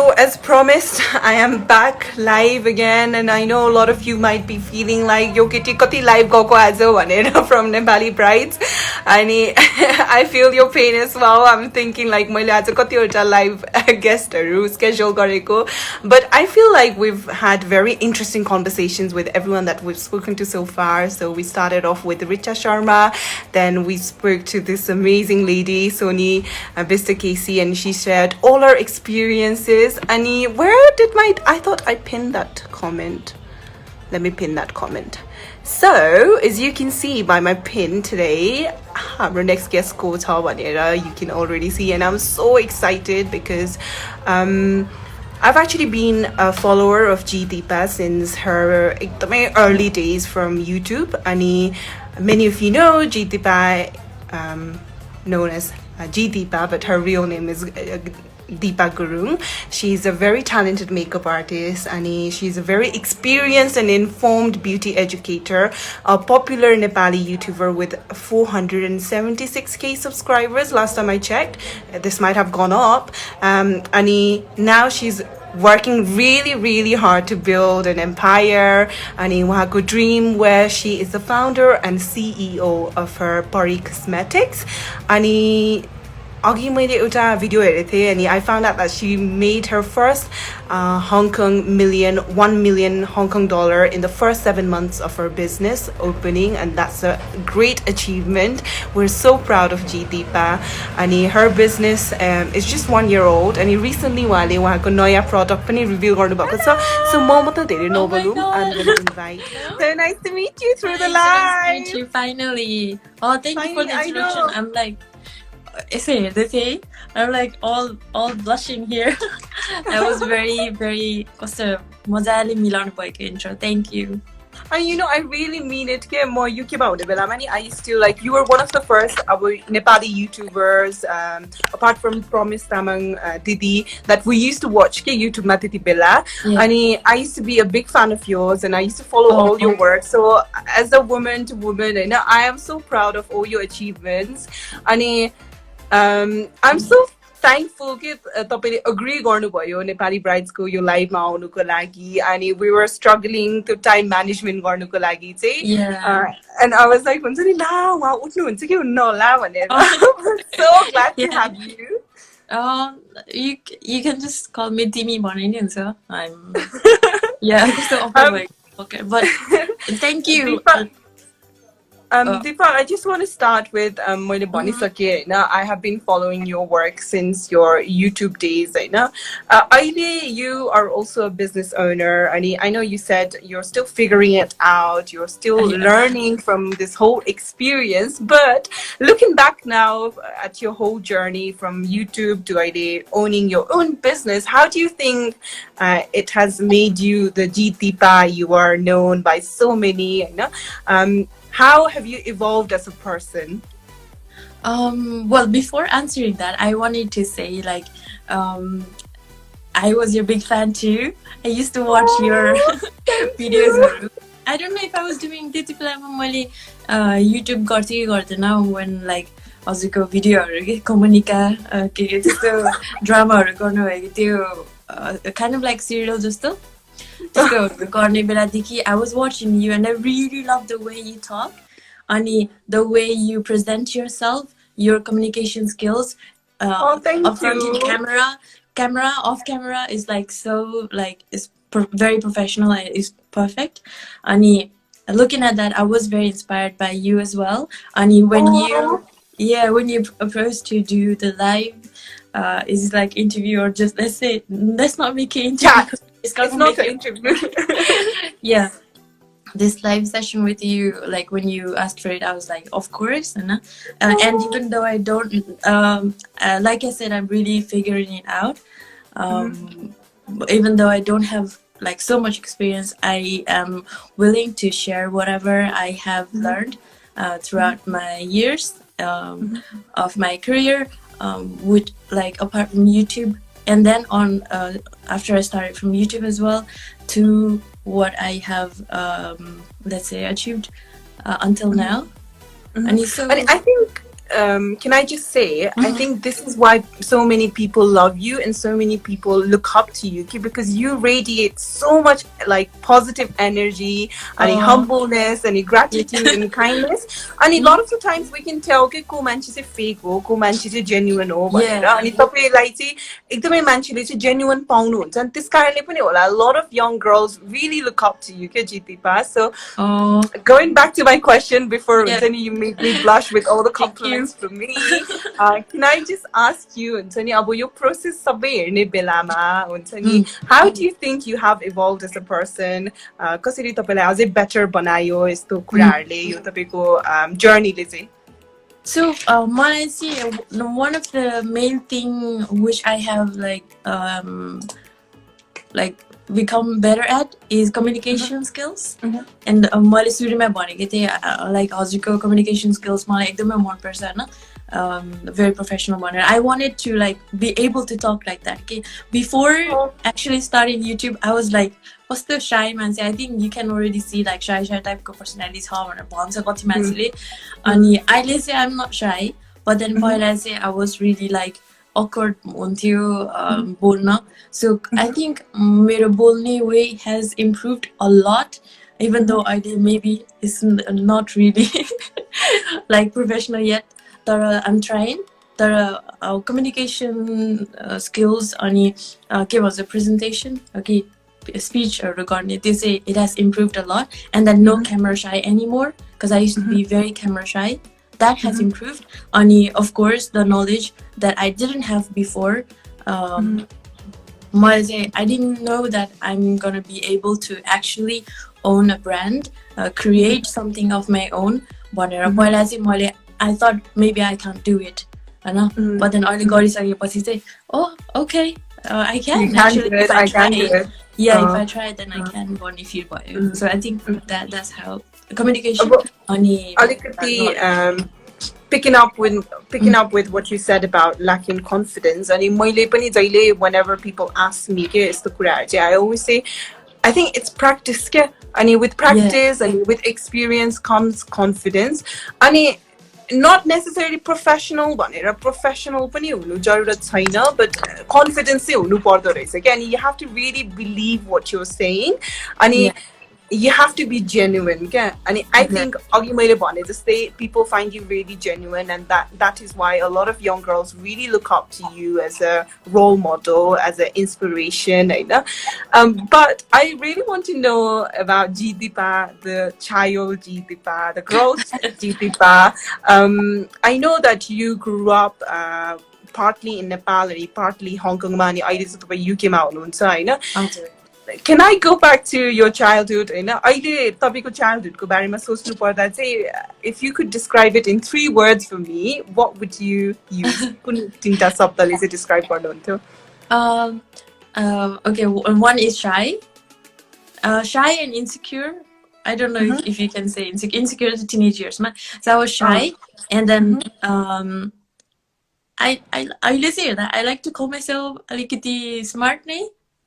So as promised, I am back live again, and I know a lot of you might be feeling like yo kitty kati live goko ajo bhanera from Nepali brides. And I feel your pain as well. I'm thinking like मैले आज कतिवटा live guestहरू schedule गरेको, but I feel like we've had very interesting conversations with everyone that we've spoken to so far. So we started off with Richa Sharma, then we spoke to this amazing lady Soni Vista Casey, and she shared all her experiences. Ani, where did I thought I pinned that comment. Let me pin that comment. So, as you can see by my pin today, our next guest ko cha bhanera you can already see, and I'm so excited because I've actually been a follower of G Deepa since her early days from YouTube. Ani, many of you know G Deepa, known as G Deepa, but her real name is Deepa Gurung. She's a very talented makeup artist, and she's a very experienced and informed beauty educator, a popular Nepali YouTuber with 476k subscribers last time I checked. This might have gone up. And now she's working really hard to build an empire, and उहाँको dream, where she is the founder and CEO of her Pari Cosmetics. And अघि मैले एउटा video हेरेको थिएँ, अनि I found out that she made her first 1 million Hong Kong dollar in the first 7 months of her business opening, and that's a great achievement. We're so proud of G Deepa. And her business is just 1 year old, and recently उहाँले उहाँको नयाँ product पनि reveal गर्नुभएको छ. So म त धेरै नबोलौँ, I'm going to invite. So nice to meet you through the live. Nice to meet you finally. Oh, thank you for the introduction. I'm like, I'm like all blushing here. That was very कस्तो मजाले मिलाउनु भएको intro. Thank you. And I really mean it. I used to like, you were one of the first Nepali YouTubers, apart from Promise Tamang Didi, that we used to watch YouTube Matiti Bella. And I used to be a big fan of yours, and I used to follow all your work. So as a woman to woman, I am so proud of all your achievements. And I'm so thankful that you agree गर्नुभयो Nepali brides को यो live मा आउनुको लागि, and we were struggling to time management गर्नुको लागि चाहिँ, and I was like हुन्छ नि ला उहाँ उठ्नुहुन्छ कि हुन्न होला भनेर. So glad to have you. You can just call me Dimi भने नि हुन्छ. I'm so okay, but thank you. Deepa, I just want to start with I have been following your work since your YouTube days. You are also a business owner, and I know you said you're still figuring it out, you're still learning from this whole experience, but looking back now at your whole journey from YouTube to owning your own business, how do you think it has made you the G Deepa you are known by so many? How have you evolved as a person? Well, before answering that, I wanted to say, like, I was your big fan too. I used to watch your videos. I don't know if I was doing YouTube now when like हजुरको भिडियोहरु कोमोनिका के त्यस्तो ड्रामाहरु गर्नु भएको थियो, kind of like serial जस्तो. I was watching you, and I really love the way you talk, and the way you present yourself, your communication skills. Thank you. Camera, off camera is like so like is very professional and is perfect. And looking at that, I was very inspired by you as well. And when you proposed to do the live, is like interview, or just let's not make it interview. It's not an interview. This live session with you, like when you asked for it, I was like, of course. And even though I don't, like I said, I'm really figuring it out. Even though I don't have like so much experience, I am willing to share whatever I have learned throughout my years of my career, with like apart from YouTube. And then on after I started from YouTube as well, to what I have let's say achieved until now. And I think can I just say, I think this is why so many people love you and so many people look up to you, okay? Because you radiate so much like positive energy and humbleness and gratitude and kindness. And a lot of the times we can tell, okay, ko manche चाहिँ fake हो, ko manche चाहिँ genuine हो भनेर. अनि तपाईलाई चाहिँ एकदमै मान्छेले चाहिँ genuine पाउनुहुन्छ. अनि त्यस कारणले पनि होला, a lot of young girls really look up to you, okay, Jitipa. So going back to my question before, you made me blush with all the compliments from me. Can I just ask you, अब यो process सबै हेर्ने बेलामा हुन्छ नि, how do you think you have evolved as a person? कसरी तपाईलाई अझै better बनायो यस्तो कुराहरूले यो तपाईको journey-ले चाहिँ? So, मलाई चाहिँ one of the main thing which I have like become better at is communication skills. And मैले सुरुमा भनेको थिएँ like हजुरको communication skills मलाई एकदमै मन पर्छ हैन, very professional भनेर. I wanted to like be able to talk like that. Okay, before actually starting YouTube, I was like कस्तो shy मान्छे. I think you can already see like shy type को personality छ भनेर भन्छ कति मान्छेले. अनि अहिले चाहिँ I'm not shy, but then पहिला चाहिँ I was really like awkward हुन्थ्यो बोल्न. So I think मेरो बोल्ने way has improved a lot, even though I did maybe is not really like professional yet. But I'm trying. The communication skills अनि के भन्छ presentation, okay, speech regarding they say it has improved a lot, and then no camera shy anymore because I used to be very camera shy. That has improved. And of course, the knowledge that I didn't have before. I didn't know that I'm gonna be able to actually own a brand, create something of my own. But I thought maybe I can't do it. But then I got it. Oh, okay, I can actually. If I can do it. Yeah, if I try, then I can. So I think that's how communication. Picking up with what you said about lacking confidence. Whenever people ask me, I always say, I think it's practice. And with practice and with experience comes confidence. And not necessarily professional, but confidence. Again, you have to really believe what you're saying. And you have to be genuine. And I think people find you really genuine, and that is why a lot of young girls really look up to you as a role model, as an inspiration. But I really want to know about Jitipa, the child Jitipa, the girl Jitipa. I know that you grew up partly in Nepal and partly Hong Kong. You came out. Can I go back to your childhood? If you could describe it in 3 words for me, what would you use? Describe. Okay, one is shy. Shy and insecure. I don't know if you can say insecure as a teenage years. So I was shy, and then I say that I like to call myself a little smart,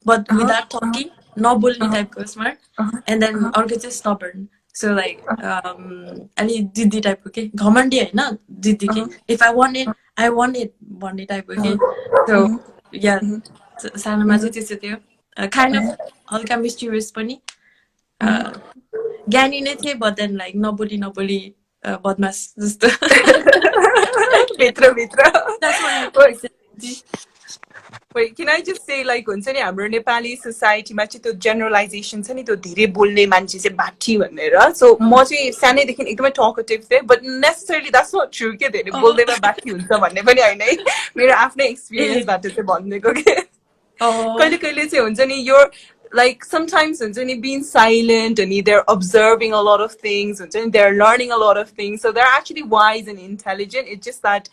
but without talking, not bullying type of smart, and then or get stubborn. So like any didi type, okay, ghamandi na didi ke. If I want it, I want it type, okay. So yeah, sana mazu tisyo. Kind of halka mischievous pani. Gyani ne the, but then like nobody badmas just. Mitra. That's my personality. Wait, can I just say, like, हाम्रो नेपाली सोसाइटीमा चाहिँ त्यो generalization छ नि, त्यो धेरै बोल्ने मान्छे चाहिँ बाठी भनेर. So म चाहिँ सानैदेखि एकदमै talkative थिएँ, but necessarily that's not true के धेरै बोल्दैमा बाठी हुन्छ भन्ने पनि हैन है. मेरो आफ्नै एक्सपिरियन्सबाट चाहिँ भन्नेको के. कहिले चाहिँ हुन्छ नि, you're like sometimes being silent and they're observing a lot of things and they're learning a lot of things, so they're actually wise and intelligent. It's just that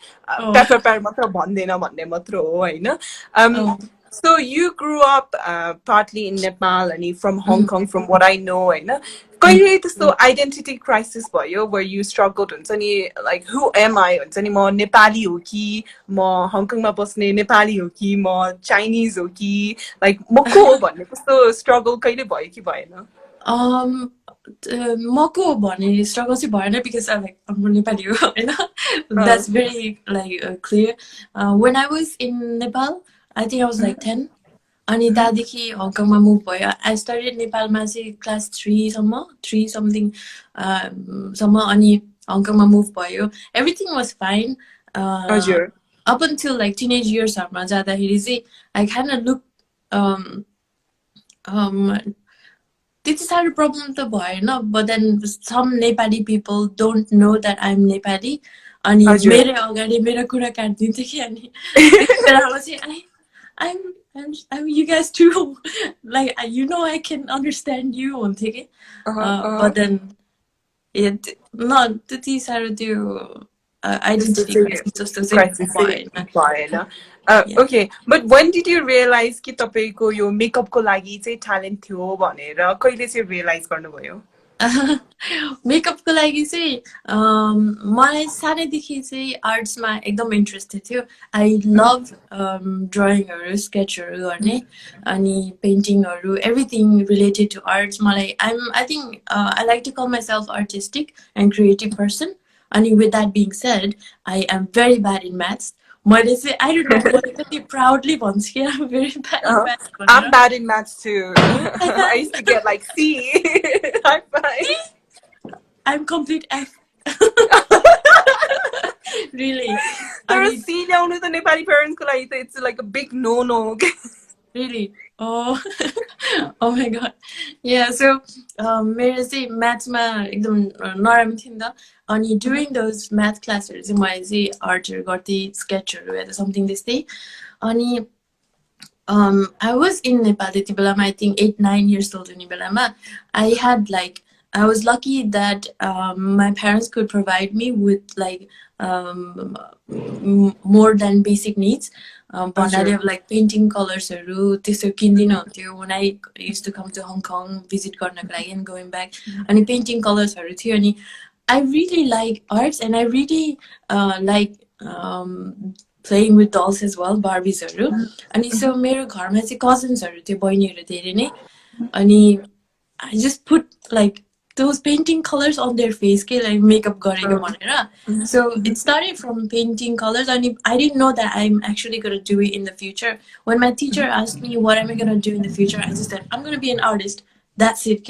so you grew up partly in Nepal and from Hong Kong, from what I know. So identity crisis where you struggled like, who am I? Mo Nepali ho ki, mo Hong Kong ma basne Nepali ho ki, mo Chinese ho ki, like mo ko bhanne kasto struggle kaile bhayo ki bhayen? Um, मको भने struggle चाहिँ भएन because I'm like I'm Nepali हो होइन. That's very like clear. When I was in Nepal, I think I was like 10. अनि त्यहाँदेखि हङकङमा move भयो. I started नेपालमा चाहिँ class 3 सम्म 3 something सम्म अनि हङकङमा मुभ भयो. Everything was fine. हजुर Up until like teenage years हरूमा जाँदाखेरि चाहिँ I kind of look त्यति साह्रो प्रब्लम त भएन. But then some Nepali people don't know that I'm Nepali. अनि मेरो अगाडि मेरो कुरा काट्दिन्थ्यो कि अनि त्यति बेलामा चाहिँ I'm you guys too. Like you know I can understand you हुन्थ्यो कि. But then त्यति साह्रो त्यो identity crisis जस्तो चाहिँ भएन. Okay, but when did you realize कि तपाईको यो मेकअपको लागि चाहिँ ट्यालेन्ट थियो भनेर कहिले चाहिँ रियलाइज गर्नुभयो? मेकअपको लागि चाहिँ मलाई सानैदेखि चाहिँ आर्ट्समा एकदम इन्ट्रेस्टेड थियो. आई लभ ड्रइङहरू स्केचहरू गर्ने अनि पेन्टिङहरू एभ्रिथिङ रिलेटेड टु आर्ट्स. मलाई I think I like to call myself artistic and creative person. अनि with that being said I am very bad in maths. मैले चाहिँ आई डोन्ट नो मैले कति प्राउडली भन्छु कि I'm very bad in maths. I'm bad in maths too. I used to get like C. High five. I'm complete F. Really. There are C ल्याउनु त Nepali parents को लागि त it's like a big no. Really? Oh. Oh my god. Yeah, so मेरो चाहिँ म्याथ्समा एकदम नराम्रो थियो नि त. अनि during those math classes चाहिँ मैले चाहिँ आर्टहरू गर्थेँ स्केचहरू या त समथिङ त्यस्तै. अनि I was in Nepal त्यति बेलामा I think 8-9 years old हुने बेलामा I had like I was lucky that my parents could provide me with like more than basic needs. भन्नाले like painting colorsहरू त्यस्तो किन्दिन हुन्थ्यो. When I used to come to Hong Kong visit गर्नको लागि and going back अनि painting colorsहरू थियो. अनि I really like arts and I really like playing with dolls as well, Barbiesहरू. अनि so मेरो घरमा चाहिँ कजन्सहरू थियो बहिनीहरू धेरै नै. अनि I just put like those painting colors on their face ke like makeup gareko bhanera. So it started from painting colors and I didn't know that I'm actually going to do it in the future. When my teacher asked me what am I going to do in the future, I just said I'm going to be an artist. That's it.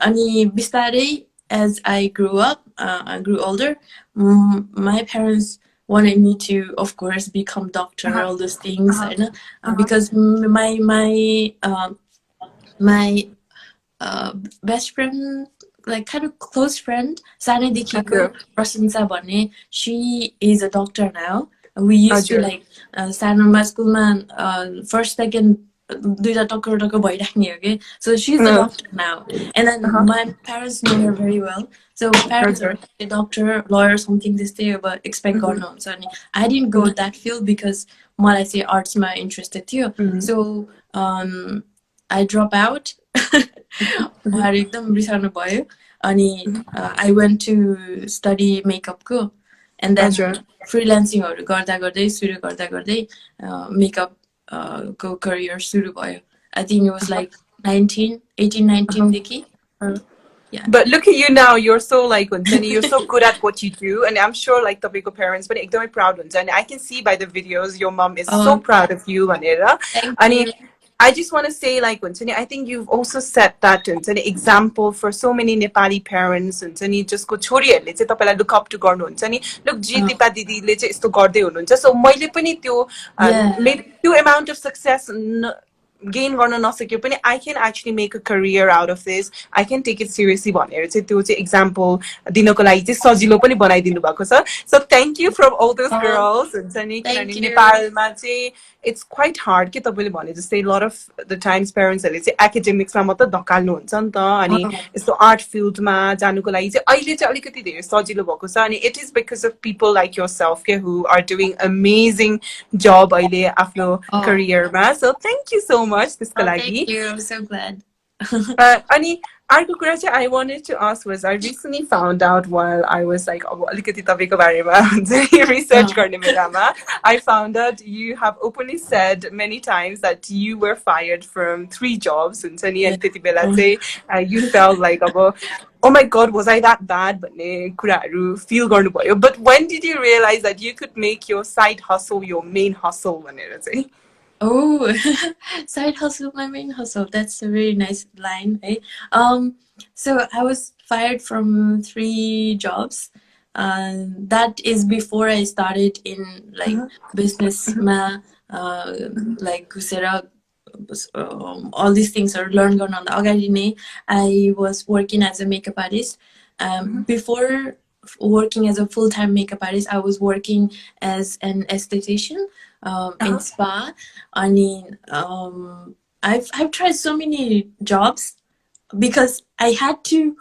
Ani bistare as I grew up, I grew older, my parents wanted me to of course become doctor, all those things, because my best friend, like kind of close friend, Sane Dikiko Prasansa Bane, she is a doctor now. We used to like Sanoma school man first second duita doctor bhairahne ho ke. So she's a doctor now. And then my parents know her very well. So parents are a doctor, lawyer, something this day but expect garnu huncha ani I didn't go that field because malai चाहिँ arts ma interested थियो. So I drop out. उहाँहरू एकदम रिसाउनु भयो. अनि I went to study makeup को and then freelancingहरू गर्दा गर्दै सुरु गर्दा गर्दै makeup को career सुरु भयो. I think it was like 18-19 देखि. Yeah. But look at you now, you're so like you're so good at what you do, and I'm sure like the parents but ekdamai proud huncha. And I can see by the videos your mom is so proud of you vanera. Ani I just want to say like I think you've also set that example for so many Nepali parents and just ko choriहरूले चाहिँ तपाईलाई look up to गर्नुहुन्छ नि. Look Dipa दिदीले चाहिँ यस्तो गर्दै हुनुहुन्छ. So मैले पनि त्यो maybe त्यो amount of success gain गर्न नसक्यो पनि I can actually make a career out of this. I can take it seriously भनेर चाहिँ त्यो चाहिँ example दिनको लागि चाहिँ सजिलो पनि बनाइदिनु भएको छ. So thank you from all those girls. हुन्छ नि किनभने नेपालमा चाहिँ it's quite hard के तपाईले भने जस्तै lot of the times parentsहरूले चाहिँ academics मा मात्र धकाल्नु हुन्छ नि त. अनि यस्तो art field मा जानुको लागि चाहिँ अहिले चाहिँ अलिकति धेरै सजिलो भएको छ. अनि it is because of people like yourself के who are doing amazing job अहिले आफ्नो career मा. So thank you so much. Thank you. I'm so glad. अनि अर्को कुरा चाहिँ I wanted to ask was I recently found out while I was like अब अलिकति तपाईँको बारेमा हुन्छ नि research गर्ने बेलामा I found out you have openly said many times that you were fired from 3 jobs हुन्छ नि Yeah. अनि त्यति बेला चाहिँ you felt like अब oh my god was I that bad भन्ने कुराहरू feel गर्नुभयो but when did you realize that you could make your side hustle your main hustle भनेर चाहिँ Oh, side hustle, my main hustle. That's a very nice line, right? So I was fired from 3 jobs. That is before I started in like business, like Kusera, all these things are learned on the Agadine. I was working as a makeup artist. Before working as a full-time makeup artist, I was working as an esthetician in spa. I mean, I've tried so many jobs because I had to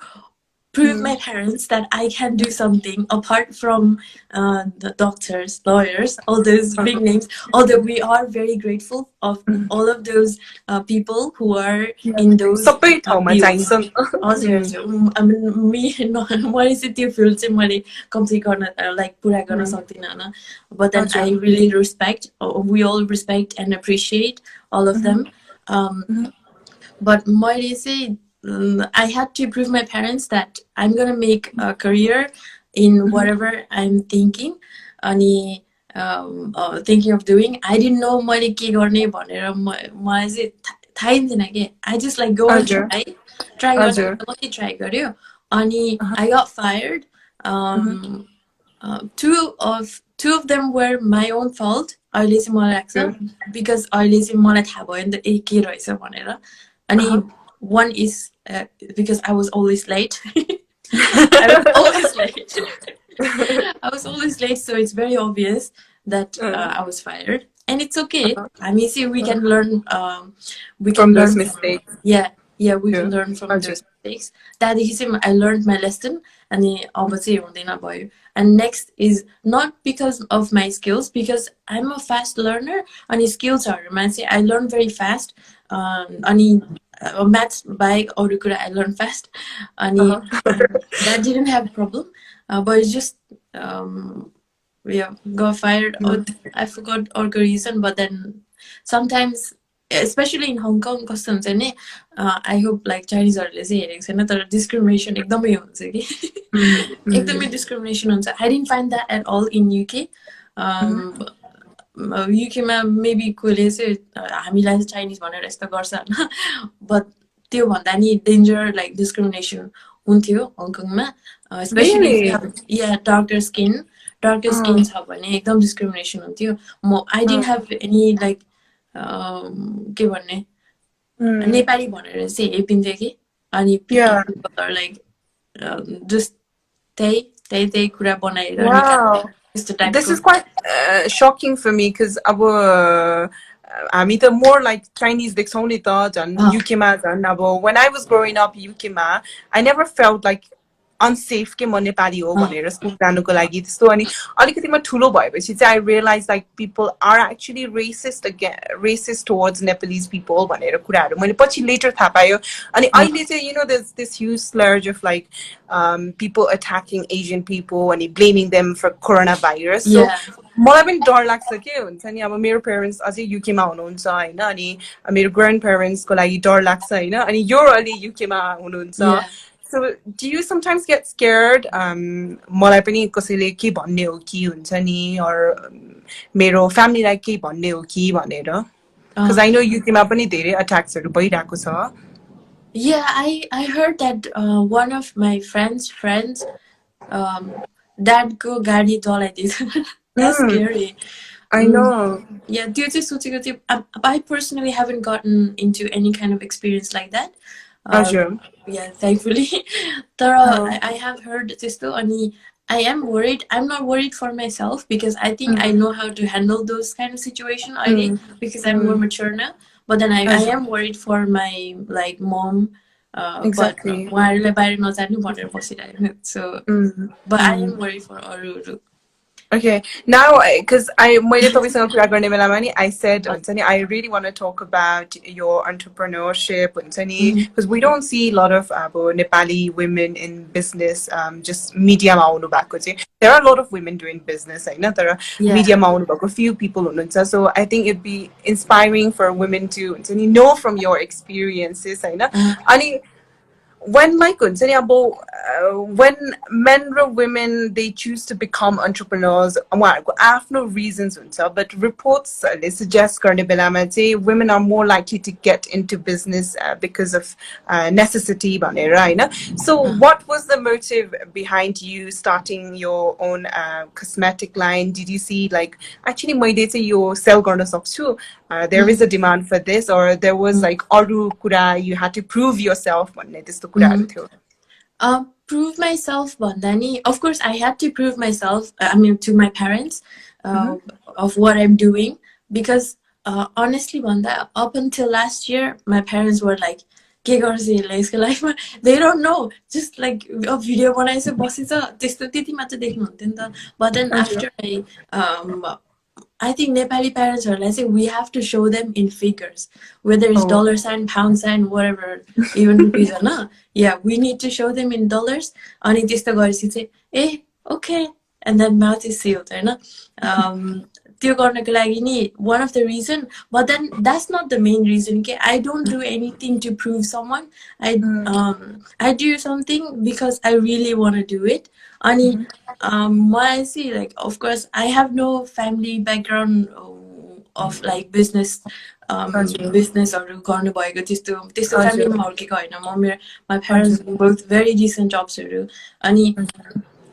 prove my parents that I can do something apart from the doctors, lawyers, all those big names. Although we are very grateful of all of those people who are in those सबै ठाउँमा fields. चाहिन्छ I mean, me, मैले चाहिँ त्यो field चाहिँ मैले complete गर्न like पुरा गर्न सक्दिनँ होइन. But then I really respect, we all respect and appreciate all of them. But मैले चाहिँ I had to prove my parents that I'm gonna make a career in whatever I'm thinking, अनि thinking of doing. I didn't know मैले के गर्ने भनेर मलाई चाहिँ थाहै थिएन के. I just like go and try गर्न मात्रै try गर्यो अनि I got fired. Two of them were my own fault. अहिले चाहिँ मलाई लाग्छ because अहिले चाहिँ मलाई थाहा भयो नि त ए के रहेछ भनेर अनि one is because I was always late. I was always late, so it's very obvious that I was fired, and it's okay. I mean, see, we can learn. We can from learn those mistakes. Yeah, we can learn from those mistakes. That is, I learned my lesson, and obviously, and next is not because of my skills, because I'm a fast learner, and skills are. I learn very fast, and maths by Orukura I learned fast and that didn't have a problem but it's just got fired I forgot all the reason but then sometimes especially in Hong Kong customs and I hope like Chinese are another discrimination discrimination I didn't find that at all in UK युकेमा maybe कोहीले चाहिँ हामीलाई चाहिँ Chinese भनेर यस्तो गर्छ होइन but त्यो भन्दा नि डेन्जर लाइक डिस्क्रिमिनेसन हुन्थ्यो हङकङमा स्पेसली या डार्कर स्किन छ भने एकदम डिस्क्रिमिनेसन हुन्थ्यो म I didn't have any like के भन्ने नेपाली भनेर चाहिँ हेपिन्थ्यो कि अनि लाइक जस्ट त्यही कुरा बनाएर निकाल्नु This is quite shocking for me because our हामी त more like Chinese देख्छौँ नि त झन् UK मा झन् अब when I was growing up UK मा I never felt like unsafe के म नेपाली हो भनेर स्कुल जानुको लागि त्यस्तो अनि अलिकति म ठुलो भएपछि चाहिँ I realized like people are actually racist towards Nepalese people भनेर कुराहरू मैले पछि later थाहा पायो अनि अहिले चाहिँ you know there's this huge splurge of like people attacking Asian people and blaming them for coronavirus so मलाई पनि डर लाग्छ के हुन्छ नि अब मेरो पेरेन्ट्स अझै UK मा हुनुहुन्छ हैन अनि मेरो ग्रान्ड पेरेन्ट्स को लागि डर लाग्छ हैन अनि यो अलि UK मा हुनुहुन्छ So do you sometimes get scared मलाई पनि कसैले के भन्ने हो कि हुन्छ नि or मेरो family लाई के भन्ने हो कि भनेर because I know UK मा पनि धेरै attacks हरू भइराको छ Yeah, I heard that one of my friends dad को गाडी चलाइदिन्छ That's scary. I know. Yeah, I personally haven't gotten into any kind of experience like that. Yeah, thankfully. I have heard this though, and I am worried. I'm not worried for myself because I think I know how to handle those kind of situations already because I'm more mature now. But then I am worried for my like mom. Exactly. But so, but I am worried for Aru. Okay, now because I मैले तपाईसँग कुरा गर्ने बेलामा नि I said हुन्छ नि I really want to talk about your entrepreneurship हुन्छ नि because we don't see a lot of अब Nepali women in business just media मा आउनु भएको चाहिँ there are a lot of women doing business हैन तर Yeah. media मा आउनु भएको few people हुनुहुन्छ so I think it'd be inspiring for women to हुन्छ नि know from your experiences हैन अनि when like हुन्छ नि अब when men or women they choose to become entrepreneurs उहाँहरूको आफ्नो reasons हुन्छ but reports ले suggest गर्ने बेलामा चाहिँ women are more likely to get into business because of necessity भनेर हैन so what was the motive behind you starting your own cosmetic line did you see like actually मैले चाहिँ यो sell गर्न सक्छु there is a demand for this or there was like अरू कुरा you had to prove yourself भन्ने त्यस्तो कुराहरू थियो prove myself भन्दा नि of course I had to prove myself I mean to my parents of what I'm doing because honestly भन्दा up until last year my parents were like के गर्छ यसले यसको लाइफमा they don't know just like a video बनाएछ बसेछ त्यस्तो त्यति मात्र देख्नु हुन्थ्यो नि त but then after I think Nepali parents are like, we have to show them in figures, whether it's dollar sign, pound sign, whatever, even rupees or not. Yeah, we need to show them in dollars. Ani त्यस्तो गरेपछि चाहिँ eh okay, and then mouth is sealed, हैन त्यो गर्नको लागि नि one of the reason, but then that's not the main reason. Okay, I don't do anything to prove someone. I do something because I really want to do it. Ani मलाई चाहिँ like of course I have no family background of like business businessहरू गर्नु भएको त्यस्तो त्यस्तो फ्यामिलीमा हुर्केको हैन म मेरो my parents both very decent jobsहरू अनि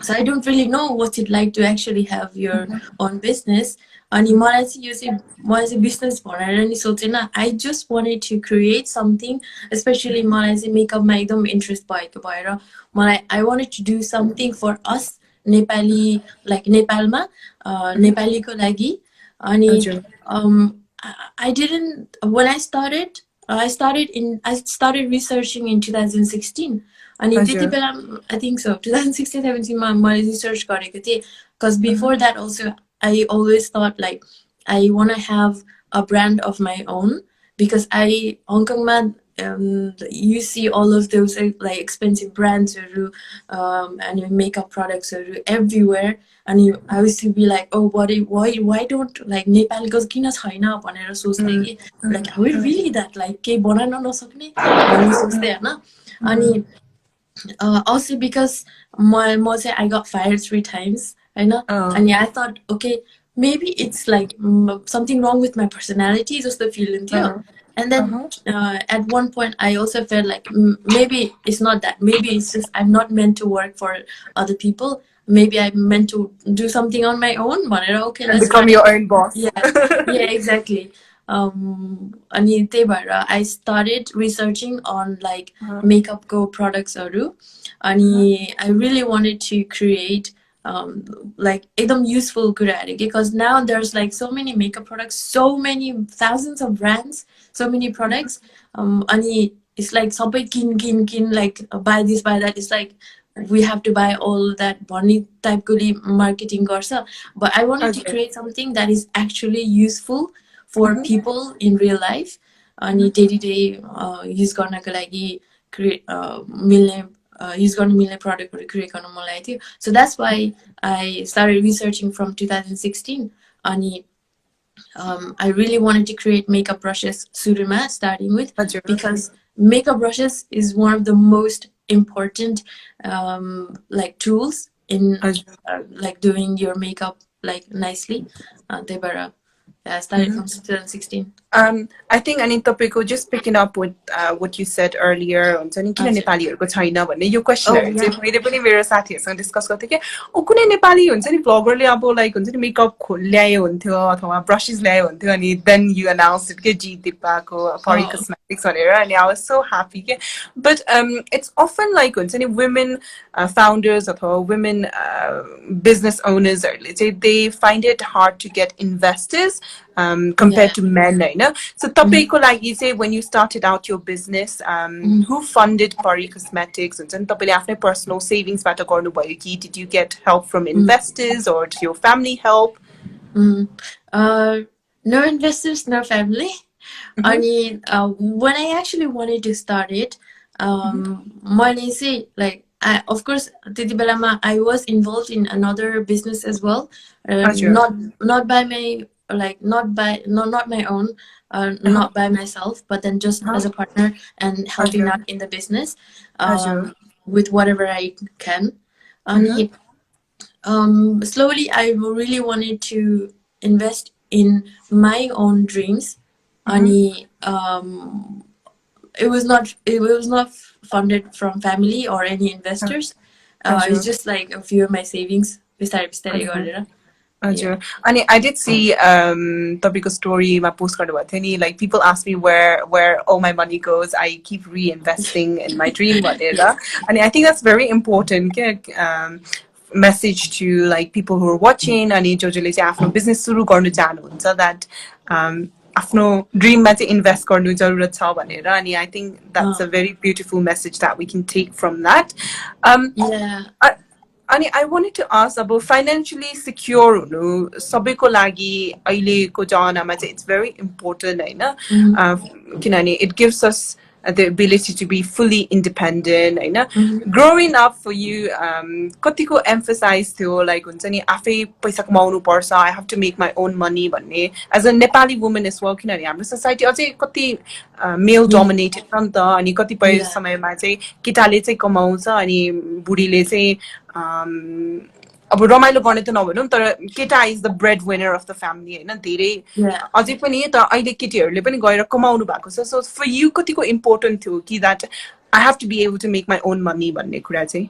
so I don't really know what it's like to actually have your own business अनि मलाई चाहिँ यो चाहिँ मलाई चाहिँ बिजनेस भनेर नि सोचेन I just wanted to create something especially मलाई चाहिँ मेकअपमा एकदम इन्ट्रेस्ट भएको भएर मलाई I wanted to do something for us Nepali like नेपालमा नेपालीको लागि अनि I didn't when I started researching in 2016 अनि त्यति बेला I think so 2016-17 मा मैले रिसर्च गरेको थिएँ because before that also I always thought like I want to have a brand of my own because Hong Kong man you see all of those like expensive brands and makeup products everywhere and I used to be like oh why don't like Nepal ko किन छैन भनेर सोच्थे कि like are we really that like के बनाउन नसक्ने भन्ने सोच्थे हैन अनि also because I got fired 3 times and I thought okay maybe it's like something wrong with my personality just the feeling and then at one point I also felt like maybe it's not that maybe it's just I'm not meant to work for other people maybe I'm meant to do something on my own but okay let's become your own boss yeah exactly अनि त्यही भएर I started researching on like makeup go products अनि I really wanted to create like एकदम useful कुराहरु because now there's like so many makeup products so many thousands of brands so many products अनि it's like सबै किन like buy this buy that it's like we have to buy all that भन्ने type को marketing गर्छ but I wanted to create something that is actually useful for people in real life अनि day to day use गर्नको लागि create मिल्ने use गर्न मिल्ने प्रोडक्टहरु create गर्न मन लागेको थियो so that's why I started researching from 2016 अनि I really wanted to create makeup brushes सुरुमा starting with because makeup brushes is one of the most important like tools in like doing your makeup like nicely त्यही भएर I started from 2016. I think Ani Topiko just picking up with what you said earlier on चाहिँ किन नेपालीहरुको छैन भन्ने यो क्वेशनहरु चाहिँ मैले पनि मेरो साथीहरुसँग डिस्कस गर्थे के ओ कुनै नेपाली हुन्छ नि ब्लगरले अब लाइक हुन्छ नि मेकअप ल्यायो हुन्थ्यो अथवा ब्रशेस ल्यायो हुन्थ्यो अनि then you announced it के जी दिपाको Fari Cosmetics भनेर and I was so happy के but it's often like हुन्छ नि women founders अथवा women business owners they find it hard to get investors compared to men होइन सो तपाईँको लागि चाहिँ when you started out your business who funded Pari Cosmetics हुन्छ नि तपाईँले आफ्नै personal savings बाट गर्नुभयो कि did you get help from investors or did your family help no investors, no family. Ani when I actually wanted to start it, मैले चाहिँ like of course त्यति बेलामा I was involved in another business as well, not by my not my own, not by myself, but then just as a partner and helping out in the business with whatever I can. Ani slowly I really wanted to invest in my own dreams. Ani it was not funded from family or any investors. It's just like a few of my savings बिस्तारै गरेर. हजुर अनि I did see तपाईँको storyमा post गर्नुभएको थियो नि like people ask me where all my money goes I keep reinvesting in my dream भनेर अनि I think that's very important के message to like people who are watching अनि जसले चाहिँ आफ्नो business सुरु गर्नु चाहनुहुन्छ that आफ्नो ड्रिममा चाहिँ इन्भेस्ट गर्नु जरुरत छ भनेर अनि I think that's a very beautiful message that we can take from that. अनि I wanted to ask अब financially secure हुनु सबैको लागि अहिलेको जमानामा चाहिँ it's very important हैन किनभने it gives us the ability to be fully independent Hahn growing up for you कतिको emphasize थियो like हुन्छ नि आफै पैसा कमाउनु पर्छ I have to make my own money भन्ने as a Nepali woman as well किनभने हाम्रो society अझै कति male dominated छ नि त अनि कतिपय समयमा चाहिँ केटाले चाहिँ कमाउँछ अनि बुढीले चाहिँ अब रमाइलो गर्ने त नभनौँ तर केटा is the breadwinner of the family हैन धेरै अझै पनि त अहिले केटीहरूले पनि गएर कमाउनु भएको छ सो फर यु कतिको इम्पोर्टेन्ट थियो कि that I have to be able to make my own money भन्ने कुरा चाहिँ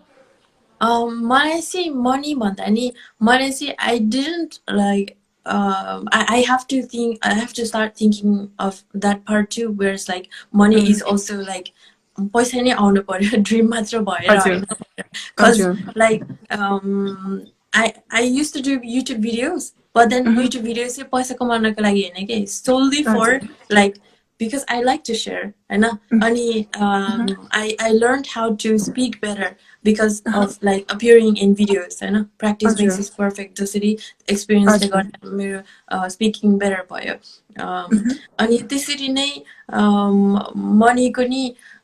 मलाई चाहिँ मनी भन्दा नि मलाई चाहिँ I didn't like I have to start thinking of that part too where it's like money is also like पैसा नै आउनु पर्यो ड्रिम मात्र भएर हैन cuz like I used to do YouTube videos but then YouTube videos चाहिँ पैसा कमाउनको लागि हैन के solely for like because I like to share हैन अनि I learned how to speak better because of like appearing in videos Hahn practice makes is perfect जसरी experience ले गर्दा मेरो speaking better भयो अनि त्यसरी नै money को नि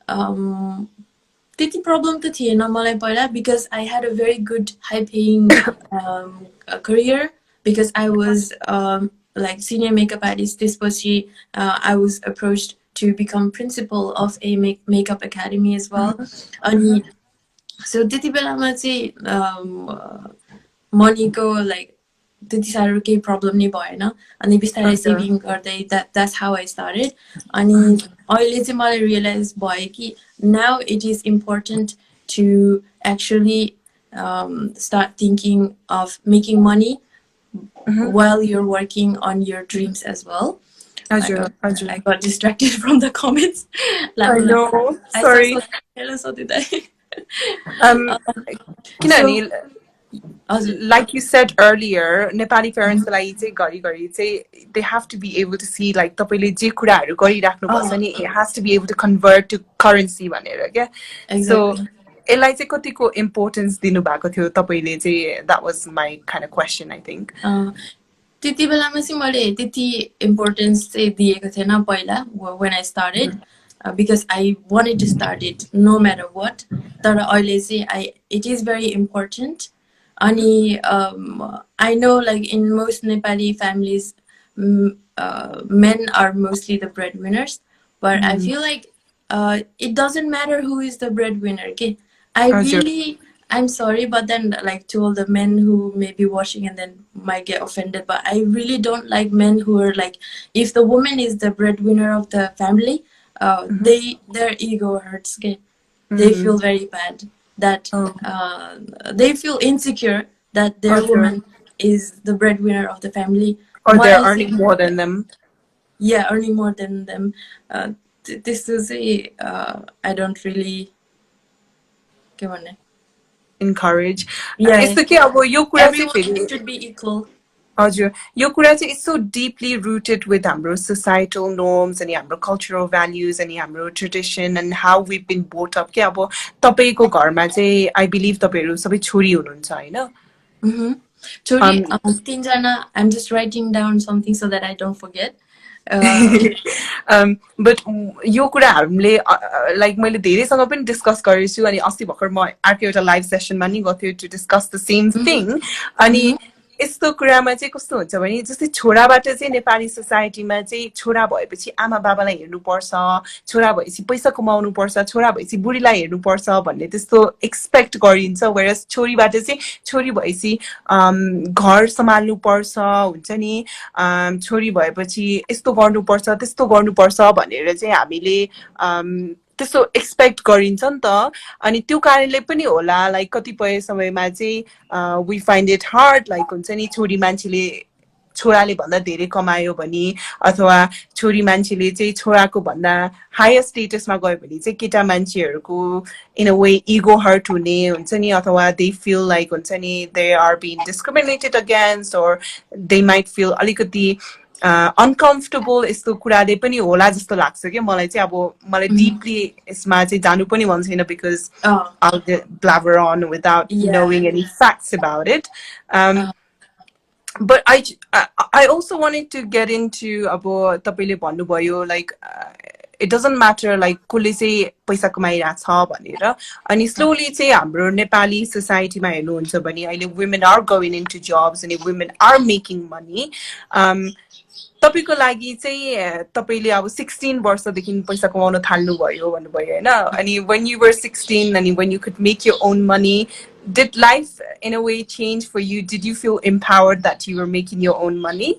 त्यति प्रब्लम त थिएन मलाई पहिला because I had a very good high paying career because I was like senior makeup artist त्यसपछि I was approached to become principal of a makeup academy as well अनि so त्यति बेलामा चाहिँ money को like त्यति साह्रो केही problem नै भएन अनि बिस्तारै सेभिङ गर्दै that's how I started अनि अहिले चाहिँ मलाई रियलाइज भयो कि now it is important to actually start thinking of making money while you're working on your dreams as well. I got distracted from the comments. I know. Sorry. So did I. Like you said earlier, Nepali parents like they have to be able to see like tapile je kuraharu गरिराख्नु पर्छ नि it has to be able to convert to currency भनेर के so यसलाई चाहिँ कतिको importance दिनु भएको थियो तपाईले चाहिँ that was my kind of question I think त्यति बेलामा चाहिँ मैले त्यति इम्पोर्टेन्स चाहिँ दिएको थिएन पहिला when I started because I wanted to start it no matter what तर अहिले चाहिँ it is very important अनि I know like in most Nepali families men are mostly the breadwinners but I feel like it doesn't matter who is the breadwinner okay I'm sorry but then like to all the men who may be watching and then might get offended but I really don't like men who are like if the woman is the breadwinner of the family their ego hurts okay they feel very bad that they feel insecure that their woman is the breadwinner of the family or they're earning more than them earning more than them this is I don't really encourage it's the everyone should be equal हजुर यो कुरा चाहिँ it's so deeply rooted with हाम्रो societal norms अनि हाम्रो cultural values अनि हाम्रो tradition and how we been brought up के अब तपाईँको घरमा चाहिँ आई बिलिभ तपाईँहरू सबै छोरी हुनुहुन्छ होइन छोरी तीनजना I'm just writing down something so that I don't forget. But यो कुरा हामीले लाइक मैले धेरैसँग पनि डिस्कस गरेको छु अनि अस्ति भर्खर म अर्को एउटा लाइभ सेसनमा नि गएको to discuss the same thing अनि यस्तो कुरामा चाहिँ कस्तो हुन्छ भने जस्तै छोराबाट चाहिँ नेपाली सोसाइटीमा चाहिँ छोरा भएपछि आमा बाबालाई हेर्नुपर्छ छोरा भएपछि पैसा कमाउनु पर्छ छोरा भएपछि बुढीलाई हेर्नुपर्छ भन्ने त्यस्तो एक्सपेक्ट गरिन्छ वेरस छोरीबाट चाहिँ छोरी भएपछि घर सम्हाल्नु पर्छ हुन्छ नि छोरी भएपछि यस्तो गर्नुपर्छ त्यस्तो गर्नुपर्छ भनेर चाहिँ हामीले त्यस्तो एक्सपेक्ट गरिन्छ नि त अनि त्यो कारणले पनि होला लाइक कतिपय समयमा चाहिँ we find it hard like हुन्छ नि छोरी मान्छेले छोराले भन्दा धेरै कमायो भने अथवा छोरी मान्छेले चाहिँ छोराको भन्दा हायर स्टेटसमा गयो भने चाहिँ केटा मान्छेहरूको इन अ वे इगो हर्ट हुने हुन्छ नि अथवा दे फिल लाइक हुन्छ नि they are being discriminated against or they might feel अलिकति अनकम्फर्टेबल यस्तो कुराले पनि होला जस्तो लाग्छ क्या मलाई चाहिँ अब मलाई डिपली यसमा चाहिँ जानु पनि मन छैन because I'll blabber on without knowing any facts about it. But I also wanted to get into अब तपाईले भन्नुभयो like it doesn't matter like कसले चाहिँ पैसा कमाइरहेछ भनेर अनि स्लोली चाहिँ हाम्रो नेपाली सोसाइटीमा हेर्नुहुन्छ भने अहिले women are going into jobs and women are making money. तपाईको लागि चाहिँ तपाईले अब 16 वर्षदेखि पैसा कमाउन थाल्नुभयो भन्नुभयो हैन अनि when you were 16 and when you could make your own money did life in a way change for you did you feel empowered that you were making your own money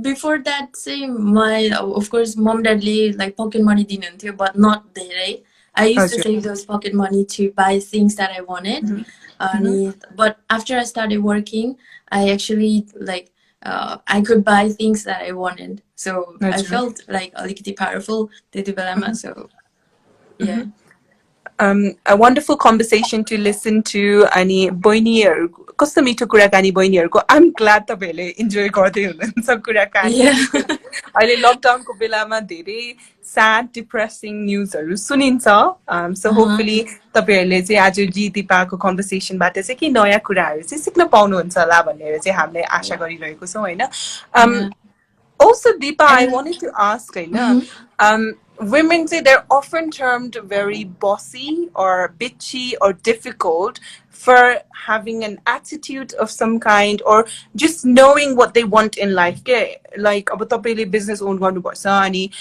before that say my of course mom dadly like pocket money दिनुहुन्थ्यो but not धेरै I used to save those pocket money to buy things that I wanted but after I started working I actually like I could buy things that I wanted. So I felt like alikiti powerful त्यति बेलामा so yeah. A wonderful conversation to listen to अनि बहिनीहरु कस्तो मिठो कुराकानी बहिनीहरुको I'm glad तपाईले enjoy गर्दै हुनुहुन्छ कुराकानी अहिले लकडाउनको बेलामा धेरै sad depressing न्यूजहरु सुनिन्छ so hopefully तपाईहरुले चाहिँ आज जी दिपाको कन्भर्सेसनबाट चाहिँ के नयाँ कुराहरु चाहिँ सिक्न पाउनुहुन्छ होला भनेर चाहिँ हामीले आशा गरिरहेको छौं हैन Also, Deepa, I wanted to ask, women say they're often termed very bossy or bitchy or difficult for having an attitude of some kind or just knowing what they want in life. Like, business own ani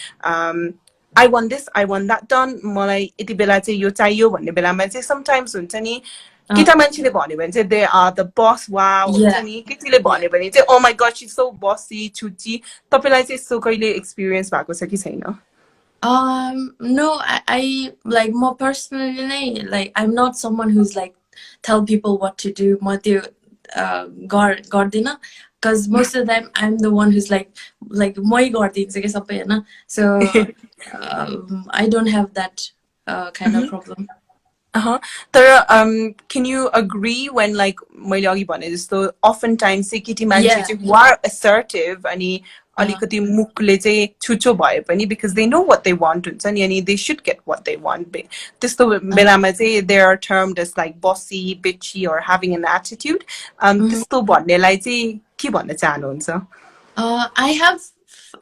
I want this, I want that done. Malai iti bela चाहिँ यो चाहियो भन्ने बेलामा चाहिँ sometimes हुन्छ नि केटा मान्छेले भन्यो भने चाहिँ they are the boss wow हुन्छ नि केटीले भन्यो भने चाहिँ oh my god she's so bossy छुच्ची तपाईलाई चाहिँ सो कहिले एक्सपीरियन्स भएको छ कि छैन no I like more personally like I'm not someone who's like tell people what to do म त्यो गर्दिन because most of the time I'm the one who's like मै गर्दिन्छु के सबै हैन so I don't have that kind of problem तर can you agree when like मैले अघि भने जस्तो oftentimes चाहिँ केटी मान्छे चाहिँ who are assertive अनि अलिकति मुखले चाहिँ छुचो भए पनि because they know what they want हुन्छ नि अनि they should get what they want त्यस्तो बेलामा चाहिँ they are termed as like bossy bitchy or having an attitude त्यस्तो भन्नेलाई चाहिँ के भन्न चाहनुहुन्छ I have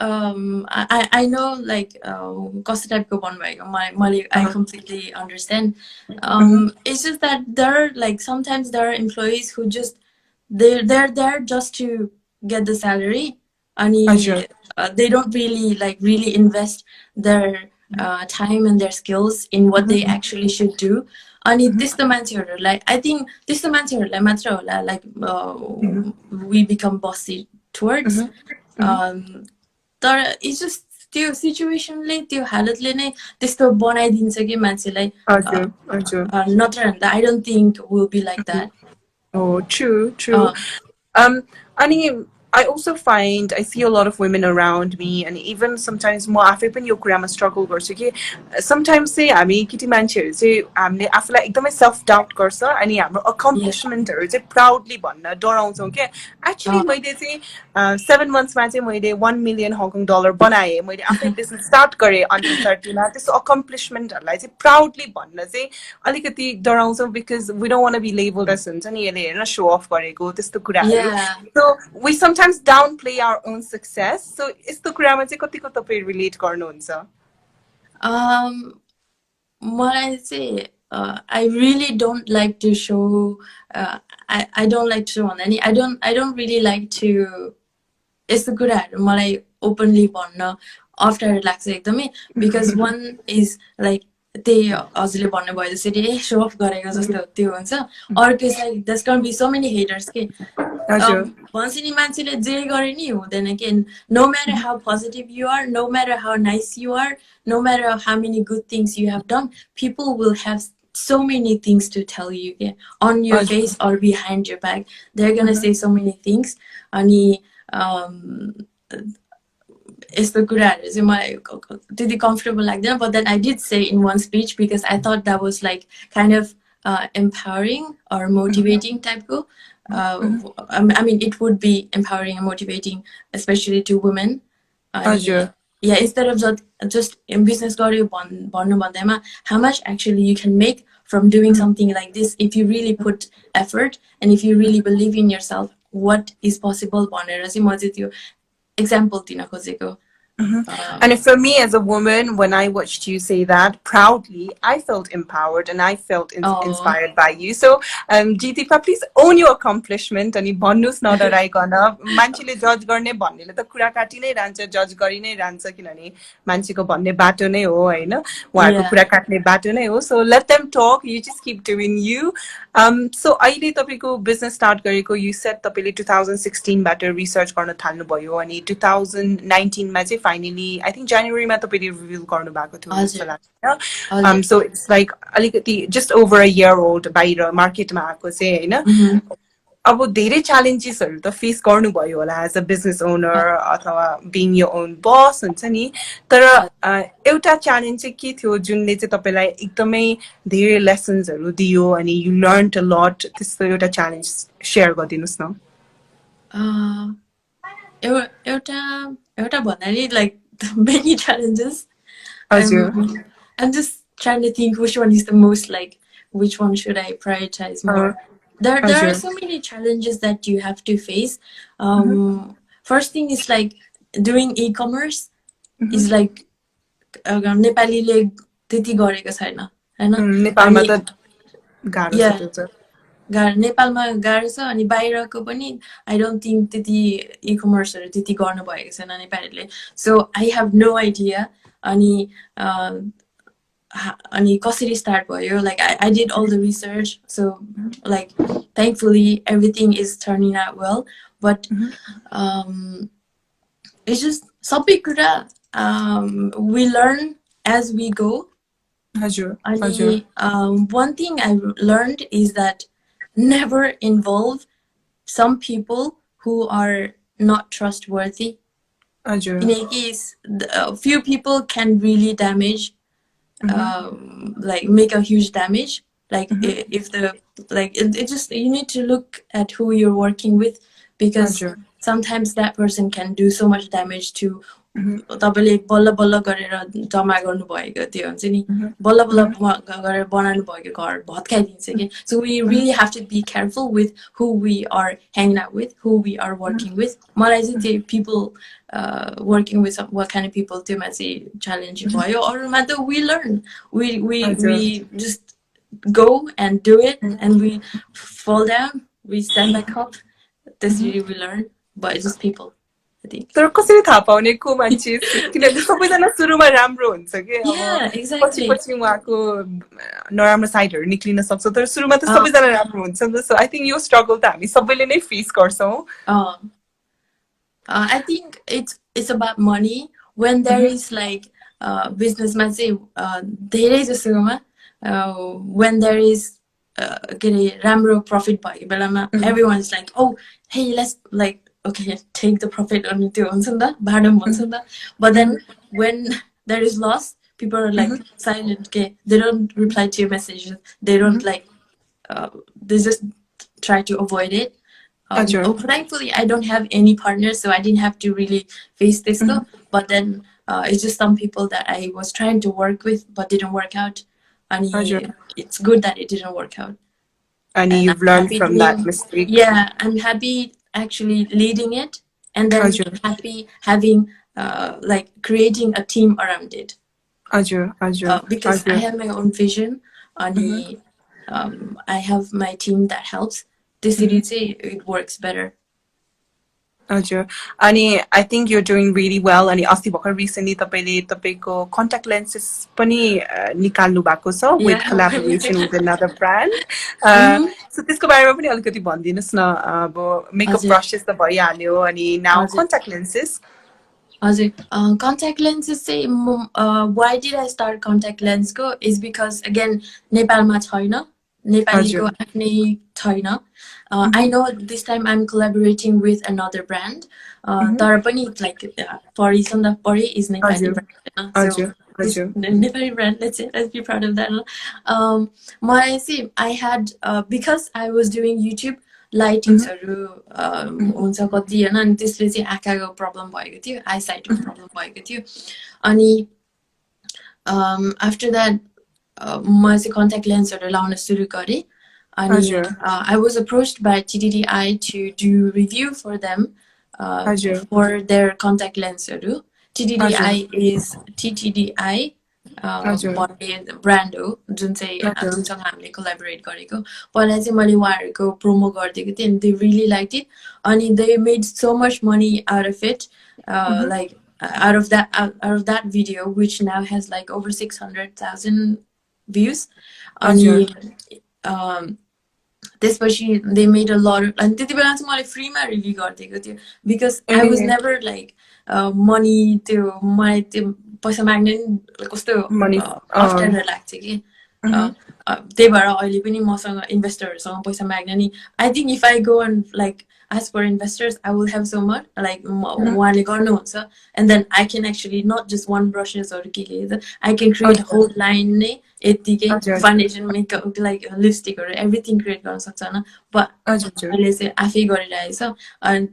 I know like कस्तो टाइपको भन्नुभएको I completely understand it's just that there are like sometimes there are employees who just they're there just to get the salary and they don't really invest their time and their skills in what they actually should do अनि त्यस्तो मान्छेहरुलाई I think त्यस्तो मान्छेहरुलाई मात्र होला like we become bossy towards तर it's just त्यो सिचुएसनले त्यो हालतले नै त्यस्तो बनाइदिन्छ कि मान्छेलाई नत्र भन्दा I don't think we'll be like that oh true अनि I also find I see a lot of women around me, and even sometimes more आफै पनि यो कुरामा struggle गर्छु कि sometimes चाहिँ हामी केटी मान्छेहरू चाहिँ हामीले आफूलाई एकदमै self doubt गर्छ अनि हाम्रो Yeah. accomplishmentहरू चाहिँ proudly भन्न डराउँछौँ क्या actually Uh, मैले चाहिँ 7 monthsमा चाहिँ मैले 1 million Hong Kong dollar बनाएँ मैले आफ्नै business start गरेँ under 30 मा त्यस्तो accomplishmentहरूलाई चाहिँ proudly भन्न चाहिँ अलिकति डराउँछौँ because we don't want to be labeled as हुन्छ नि यसले हेर्न show off गरेको त्यस्तो कुराहरू yeah. so we sometimes downplay our own success. So यस्तो कुरामा चाहिँ कतिको तपाईँ relate गर्नुहुन्छ? मलाई चाहिँ I really don't like to show I don't like to show on any I don't really like to यस्तो कुराहरू मलाई openly भन्न अप्ठ्यारो लाग्छ एकदमै because one is like त्यही हजुरले भन्नुभयो जसरी show off गरेको जस्तो त्यो हुन्छ अर्को is like there's gonna be so many haters के भन्छ नि मान्छेले जे गरे नि हुँदैन के no matter how positive you are no matter how nice you are no matter how many good things you have done people will have so many things to tell you yeah, on your face or behind your back they're gonna say so many things अनि यस्तो कुराहरू चाहिँ मलाई त्यति comfortable लाग्दैन but then I did say in one speech because I thought that was like kind of empowering or motivating type को I mean it would be empowering and motivating especially to women yeah instead of just in business गर्यो भन्नु भन्दैमा how much actually you can make from doing something like this if you really put effort and if you really believe in yourself what is possible भनेर चाहिँ म चाहिँ त्यो example दिन खोजेको And for me as a woman, when I watched you say that proudly, I felt empowered and I felt inspired by you. So, Jeetipa, please own your accomplishment. अनि भन्नुस् नडराइकन मान्छेले जज गर्ने भन्नेले त कुरा काटि नै रहन्छ जज गरि नै रहन्छ किनभने मान्छेको भन्ने बाटो नै हो हैन उहाँको कुरा काट्ने बाटो नै हो so let them talk you just keep doing you so अहिले तपाईको बिजनेस स्टार्ट गरेको you said तपाईले 2016 बाट रिसर्च गर्न थाल्नु भयो अनि 2019 मा चाहिँ finally I think January मा तपाईले रिभिल गर्नु भएको थियो जस्तो लाग्छ so it's like अलिकति just over a year old बाहिर मार्केटमा आएको चाहिँ हैन अब धेरै च्यालेन्जेसहरु त फेस गर्नु भयो होला एज अ बिजनेस ओनर अथवा बीइङ योर ओन बस हुन्छ नि तर एउटा च्यालेन्ज चाहिँ के थियो जुनले चाहिँ तपाईलाई एकदमै धेरै लेसन्सहरु दियो अनि यु लर्नड अ लट त्यस्तो एउटा च्यालेन्ज शेयर गरिदिनुस् न एउटा भन्नाले like many challenges I'm just trying to think which one is the most like which one should I prioritize more there are so many challenges that you have to face first thing is like doing e-commerce is like नेपालीले त्यति गरेको छैन हैन नेपालमा त गाह्रो छ त्यो नेपालमा गाह्रो छ अनि बाहिरको पनि I don't think त्यति e-commerceहरु त्यति गर्नु भएको छैन नेपालीले so I have no idea अनि कसरी start भयो like I did all the research so like thankfully everything is turning out well but it's just सबै कुरा we learn as we go one thing I learned is that never involve some people who are not trustworthy in a case a few people can really damage like make a huge damage like if the like it just you need to look at who you're working with because sometimes that person can do so much damage to तपाईले बल्ल बल्ल गरेर जमा गर्नु भएको त्यो हुन्छ नि बल्ल बल्ल गरेर बनाउनु भएको घर भत्काइदिन्छ के so we really have to be careful with who we are hanging out with who we are working with मलाई चाहिँ त्यो people working with what kind of people त्यो मा चाहिँ challenge भयो अरुमा त we learn we just go and do it and we fall down we stand back up त्यसरी we learn but it's just people तर कसरी थाहा पाउने को मान्छे किनभने सबैजना सुरुमा राम्रो हुन्छ के अब पछि उहाँको नराम्रो साइडहरु निक्लिन सक्छ तर सुरुमा त सबैजना राम्रो हुन्छ नि सो आई थिंक यो स्ट्रगल त हामी सबैले नै फेस गर्छौं I think it's about money when there is like business मा चाहिँ धेरै जसोमा when there is के रे राम्रो प्रॉफिट भएको बेलामा everyone is like oh hey let's like okay, take the profit on त्यो हुन्छ नि त भाडम भन्छ नि त but then when there is loss people are like silent okay they don't reply to your messages they don't like they just try to avoid it thankfully I don't have any partners so I didn't have to really face this though but then it's just some people that I was trying to work with but didn't work out and it's good that it didn't work out and you've learned from that mistake. Yeah, I'm happy actually leading it and then happy having like creating a team around it because I have my own vision and I have my team that helps this series it works better. Ajur. Ani, I think you're doing really well. Ani, asti bhakar recently tapeko contact lenses pani nikalnu bhako cha with collaboration with another brand. So त्यसको बारेमा पनि अलिकति भनिदिनुस् न अब makeup brushes त भइहाल्यो अनि now contact lenses. Ajur. Contact lenses say why did I start contact lens ko is because again नेपालमा छैन नेपालीको आफ्नै छैन I know this time I'm collaborating with another brand तर पनि like for reason that Pori is Nepali brand so Nepali brand let's be proud of that मलाई चाहिँ I had because I was doing YouTube lightings-हरु हुन्छ कति हैन अनि त्यसले चाहिँ आँखाको प्रब्लम भएको थियो आइसाइटको प्रब्लम भएको थियो अनि after that म चाहिँ contact lensहरु लाउन सुरु गरे अनि I was approached by TTDI to do review for them for their contact lensहरु TTDI is TTDI brand हो जुन चाहिँ जुनसँग हामीले कोल्याबोरेट गरेको पहिला चाहिँ मैले उहाँहरुको प्रोमो गर्दिएको थिएँ and they really liked it अनि they made so much money out of it like out of that video which now has like over 600,000 views अनि त्यसपछि they made a lot of अनि त्यति बेला चाहिँ मैले फ्रीमा रिभ्यू गर्दिएको थियो because I was never like money त्यो मलाई त्यो पैसा माग्ने कस्तो अप्ठ्यारो लाग्छ कि त्यही भएर अहिले पनि मसँग इन्भेस्टरहरुसँग पैसा माग्न नि I think if I go and like ask for investors I will have so much like उहाँले गर्नुहुन्छ and then I can actually not just one brushes or के I can create a whole line नै यतिकै foundation makeup like lipstick or everything create गर्न सक्छ हैन but अहिले चाहिँ आफै गरिरहेको छ and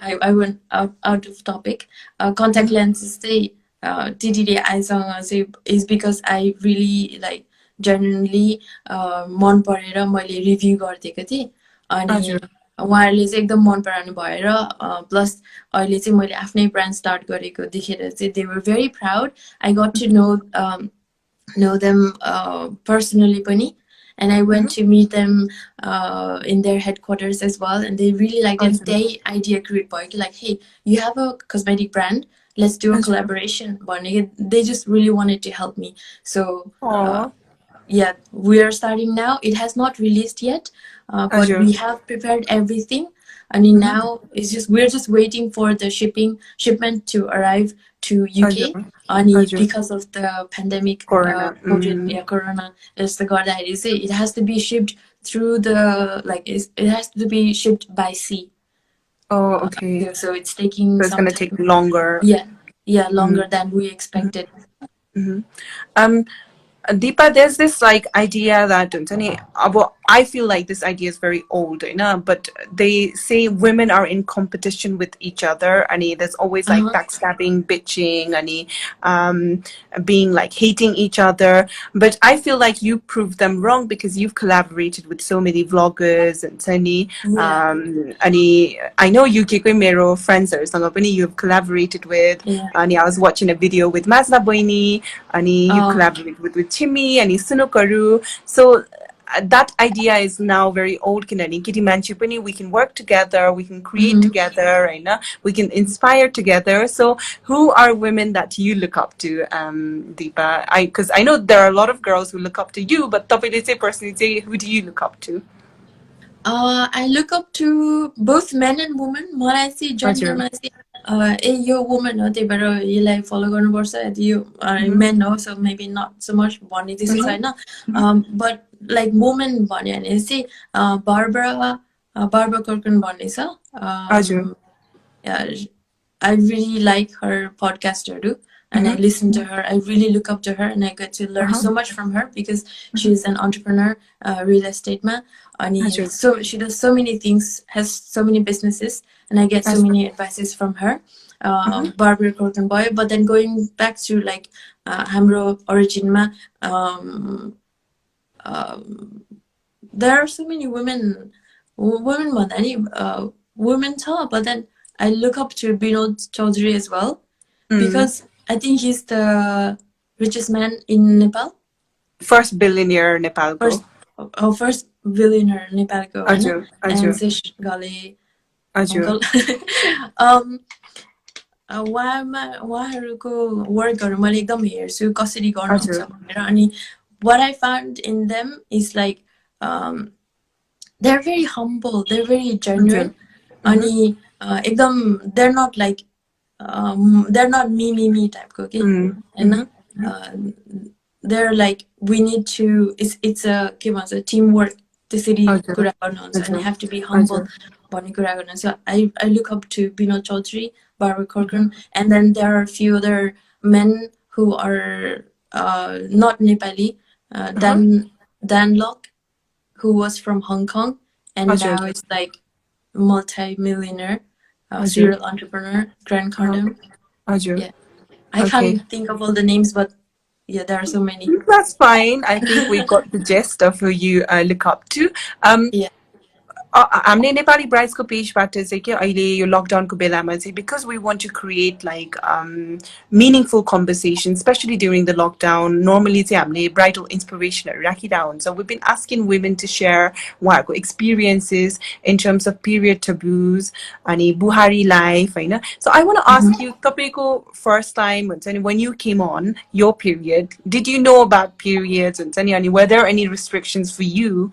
I went out of topic contact lenses चाहिँ TTDI सँग चाहिँ is because I really like genuinely मन परेर मैले रिभ्यू गर्दिएको थिएँ अनि उहाँहरुले चाहिँ एकदम मन पराउनु भएर प्लस अहिले चाहिँ मैले आफ्नै ब्रान्ड स्टार्ट गरेको देखेर चाहिँ they were very proud I got to know them personally पनि and I went to meet them in their headquarters as well and they really liked it they idea create भयो like hey you have a cosmetic brand let's do a collaboration they just really wanted to help me so yeah we are starting now it has not released yet but we have prepared everything and now it's just we're just waiting for the shipment to arrive to UK and because of the pandemic corona is the garda it has to be shipped through the like it has to be shipped by sea okay so it's taking so it's going to take longer longer than we expected Deepa, there's this like idea that I feel like this idea is very old, but they say women are in competition with each other, and there's always like backstabbing, bitching, and being like hating each other. But I feel like you proved them wrong because you've collaborated with so many vloggers and I know UK Mero friends you've collaborated with, and I was watching a video with Mazda Boini, and you collaborated with Chimi and Sunokaru. So that idea is now very old. We can work together, we can create together, right? We can inspire together. So who are women that you look up to, Deepa? Because I know there are a lot of girls who look up to you, but personally, who do you look up to? I look up to both men and women. मलाई चाहिँ जेन्डरमा चाहिँ यो woman हो त्यही भएर यसलाई फलो गर्नुपर्छ यदि यो main हो so maybe not so much भन्ने त्यस्तो छैन बट लाइक वुमन भन्यो भने चाहिँ बार्बरा कर्कन भन्ने छ I really like her podcaster, and I listen to her. I really look up to her, and I get to learn so much from her because she's an entrepreneur, real estate man. And so she does so many things, has so many businesses, and I get so many advices from her. Barbara Corcoran boy, but then going back to like हाम्रो origin there are so many women भन्दा नि women छ, but then I look up to Binod Chaudhary as well because I think he's the richest man in Nepal. First billionaire Nepalको. First billionaire Nepalको, Hahn? And Sesh Gale uncle. उहाँहरूको वर्कहरू मैले एकदम हेर्छु कसरी गर्नुहुन्छ भनेर. अनि what I found in them is like they're very humble, they're very genuine. अनि एकदम they're not like they're not me type को के हैन. They're like we need to it's a के भन्छ teamwork त्यसरी कुरा गर्नुहुन्छ and you have to be humble भन्ने कुरा गर्नुहुन्छ. So I look up to Binod Chaudhary, Barbara Corcoran, and then there are a few other men who are not Nepali. Dan Lok, who was from Hong Kong and now is like multi-millionaire, serial entrepreneur, Grant Cardone. Yeah, I can't think of all the names, but yeah, there are so many. That's fine. I think we got the gist of who you look up to. Yeah. हामीले नेपाली ब्राइड्सको पेजबाट चाहिँ के अहिले यो लकडाउनको बेलामा चाहिँ because we want to create like meaningful conversation, especially during the lockdown. Normally चाहिँ हामीले bridal inspirationहरू राखिरहेको हुन्छ. We've been asking women to share उहाँहरूको experiences in terms of period taboos अनि बुहारी life, Hahn? So I want to ask you, तपाईँको first time हुन्छ नि when you came on your period, did you know about periods हुन्छ नि अनि were there any restrictions for you?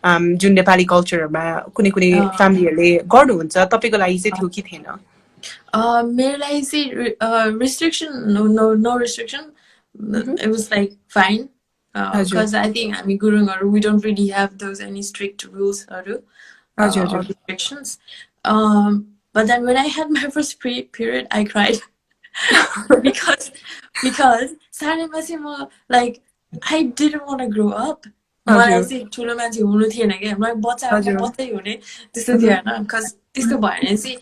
जुन नेपाली कल्चरमा कुनै कुनै फ्यामिलीहरूले गर्नुहुन्छ तपाईको लागि चाहिँ थियो कि थिएन? मेरो लागि चाहिँ restriction no restriction. It was like fine because I think हामी गुरुङहरू we don't really have those any strict rules or restrictions. But then when I had my first period I cried because सानैमा चाहिँ म like I didn't want to grow up. मलाई चाहिँ ठुलो मान्छे हुनु थिएन के मलाई बच्चै हुने त्यस्तो थियो हैन because त्यस्तो भयो भने चाहिँ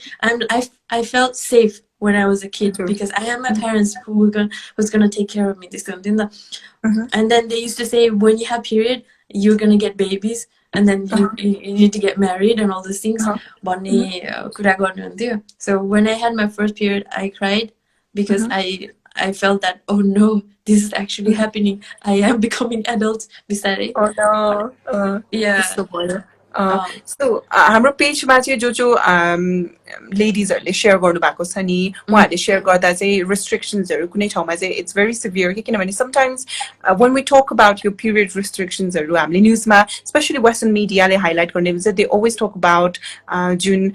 I felt safe when I was a kid because I had my parents who was going to take care of me त्यस्तो हुन्थ्यो नि त. And then they used to say when you have period you're going to get babies and then you need to get married and all those things भन्ने कुरा गर्नुहुन्थ्यो. So when I had my first period I cried because I felt that oh no, this is actually happening. I am becoming adult बिस्तारै. Oh no. Yeah. So हाम्रो पेजमा चाहिँ जो लेडिजहरूले share गर्नु भएको छ नि उहाँहरूले शेयर गर्दा चाहिँ restrictionsहरू कुनै ठाउँमा चाहिँ it's very severe किनभने sometimes when we talk about your period restrictionsहरू हामीले न्यूजमा especially western mediaले highlight गर्ने हुन्छ they always talk about जुन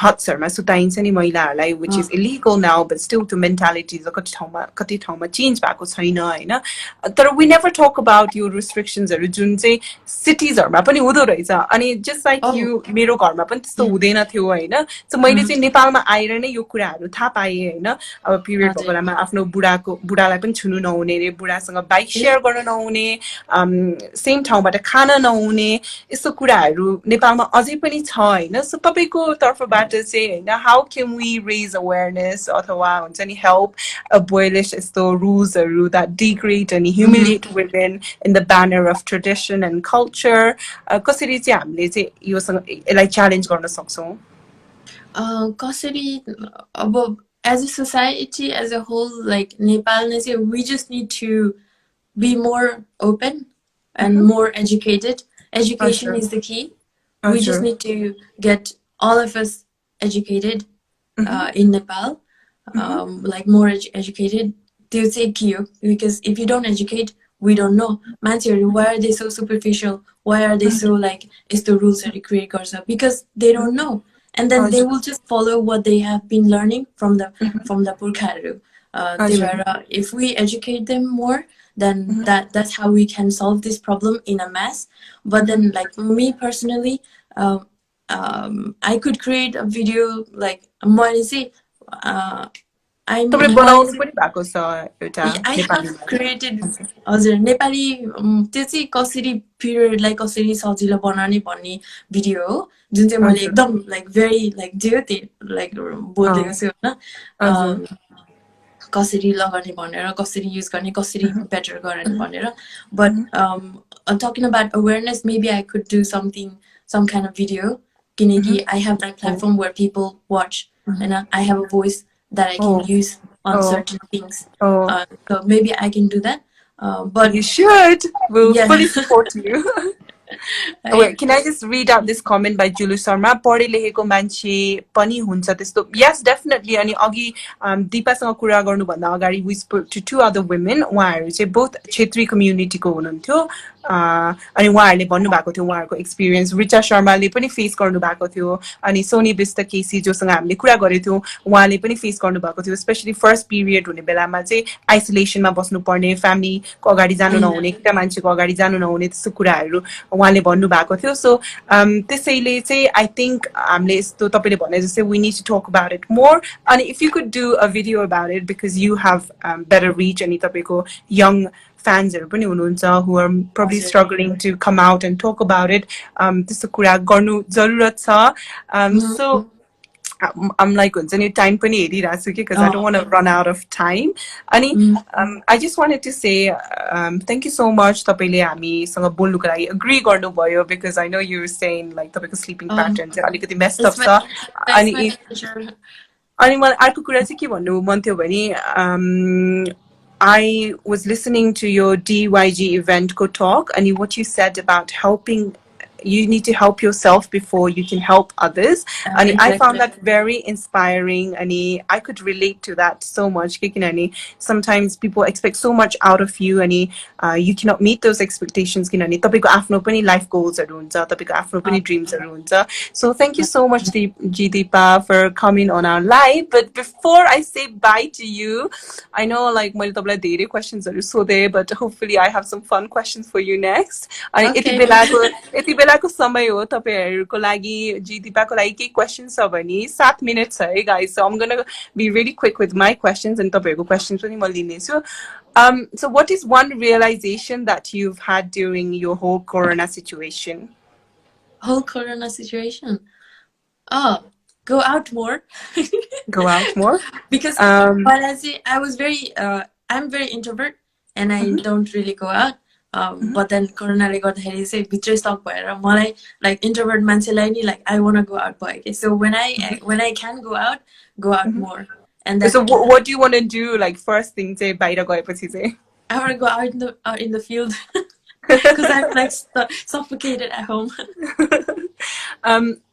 हट्सहरूमा सुताइन्छ नि महिलाहरूलाई which is illegal now but still to mentality कति ठाउँमा चेन्ज भएको छैन हैन. तर we never talk about your restrictionsहरू जुन चाहिँ सिटिजहरूमा पनि हुँदो रहेछ अनि just like you मेरो घरमा पनि त्यस्तो हुँदैन थियो हैन. So मैले चाहिँ नेपालमा आएर नै यो कुराहरू थाहा पाएँ हैन. अब पिरियड भएको बेलामा आफ्नो बुढालाई पनि छुनु नहुने रे बुढासँग बाइक शेयर गर्न नहुने सेम ठाउँबाट खान नहुने यस्तो कुराहरू नेपालमा अझै पनि छ हैन. सो तपाईको तर्फबाट चाहिँ हैन how can we raise awareness अथवा हुन्छ नि help abolish यस्तो रुल्सहरू that degrade and humiliate women in the banner of tradition and culture कसरी चाहिँ हामीले चाहिँ यसलाई च्यालेन्ज गर्न सक्छौं? कसरी अब as a society as a whole like Nepal we just need to be more open and more educated. Education is the key. We just need to get all of us educated in Nepal, like more educated. They'll say key because if you don't educate we don't know why are they so superficial, why are they so like is the rules that create because they don't know. And then they will just follow what they have been learning from the Purkharu. If we educate them more, then that's how we can solve this problem in a mass. But then, like me personally, I could create a video like Moanisi. तपाईँले बनाउनु पनि भएको छ एउटा I have नेपालीमा created हजुर नेपाली त्यो चाहिँ कसरी पिरियडलाई कसरी सजिलो बनाउने भन्ने भिडियो हो जुन चाहिँ मैले एकदम लाइक भेरी लाइक जे त्यही लाइक बोलिदिएको छु होइन कसरी लगाउने भनेर कसरी युज गर्ने कसरी बेटर गर्ने भनेर but talking about awareness maybe I could do something some kind of video किनकि I have that platform where people watch and I have a voice that I can use on certain things. So maybe I can do that. But you should. We'll fully support you. Wait, can I just read out this comment by Julu Sharma? पढे लेखेको मान्छे पनि हुन्छ त्यस्तो. Yes, definitely. अनि अघि दिपासँग कुरा गर्नुभन्दा अगाडि we spoke to two other women. उहाँहरू चाहिँ both क्षेत्री कम्युनिटीको हुनुहुन्थ्यो. अनि उहाँहरूले भन्नुभएको थियो उहाँहरूको एक्सपिरियन्स रिचा शर्माले पनि फेस गर्नुभएको थियो अनि सोनी बिस्ट केसी जोसँग हामीले कुरा गरेको थियौँ उहाँले पनि फेस गर्नुभएको थियो स्पेशली फर्स्ट पिरियड हुने बेलामा चाहिँ आइसोलेसनमा बस्नुपर्ने फ्यामिलीको अगाडि जानु नहुने केटा मान्छेको अगाडि जानु नहुने त्यस्तो कुराहरू उहाँले भन्नुभएको थियो सो त्यसैले चाहिँ आई थिङ्क हामीले यस्तो तपाईँले भने जस्तै we need to talk about it more अनि if you could do a video about it because you have better reach अनि तपाईँको यङ fans पनि हुनुहुन्छ who are probably struggling to come out and talk about it त्यस्तो कुरा गर्नु जरुरत छ so I'm like हुन्छ नि टाइम पनि हेरिरहेको छु कि because I don't want to run out of time अनि I just wanted to say thank you so much तपाईँले हामीसँग बोल्नुको लागि agree गर्नुभयो because I know you were saying like तपाईँको sleeping pattern चाहिँ अलिकति messed up छ अनि मलाई अर्को कुरा चाहिँ के भन्नु मन थियो भने I was listening to your DYG event talk and what you said about helping you need to help yourself before you can help others and exactly. I found that very inspiring and I could relate to that so much sometimes people expect so much out of you and you cannot meet those expectations तपाईको आफ्नो पनि life goals हरु हुन्छ तपाईको आफ्नो पनि dreams हरु हुन्छ so thank you so much Deepa for coming on our live but before I say bye to you I know like मैले तपाईलाई धेरै questions हरु सोधे but hopefully I have some fun questions for you next अनि यति बेलाको समय हो तपाईहरुको लागि दिपाको लागि के क्वेशन्स छ भने 7 मिनेट छ है guys so I'm going to be really quick with my questions and तपाईहरुको क्वेशन्स पनि म लिने छु so what is one realization that you've had during your whole corona situation go out more because I was very I'm very introvert and I don't really go out but then corona le गर्दाखेरि चाहिँ भित्रै stuck भएर मलाई like introvert मान्छेलाई नि like I want to go out भयो so when I can go out more and so what do you want to do like first thing चाहिँ बाहिर गएपछि चाहिँ I want to go out in the field because I'm like suffocated at home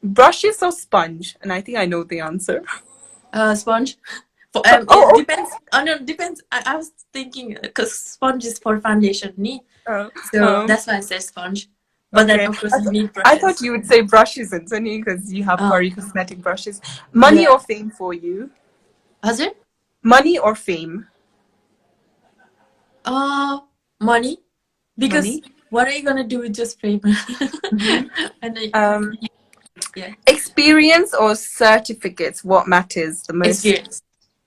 brushes or sponge and I think I know the answer sponge it depends depends I was thinking because sponge is for foundation so that's why I said sponge but then of course you need brushes. I thought you would say brushes because you have very cosmetic brushes money or fame for you has it money or fame money because what are you gonna do with just fame and experience or certificates what matters the most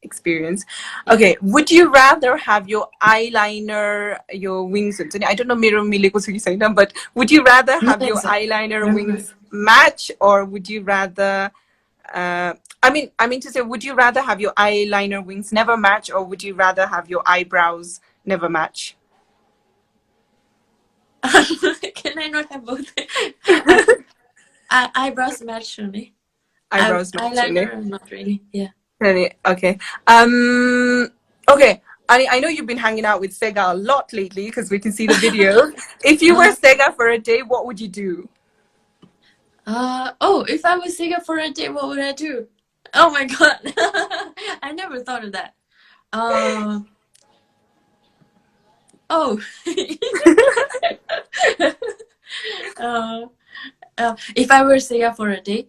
experience okay would you rather have your eyeliner your wings I don't know mirror mileko chu ki chaina but would you rather have your eyeliner wings match or would you rather I mean to say would you rather have your eyeliner wings never match or would you rather have your eyebrows never match can I not have both eyebrows match only eyebrows match eyeliner not really okay okay I know you've been hanging out with Sega a lot lately because we can see the video if you were Sega for a day what would you do if I was Sega for a day what would I do oh my god I never thought of that if I were Sega for a day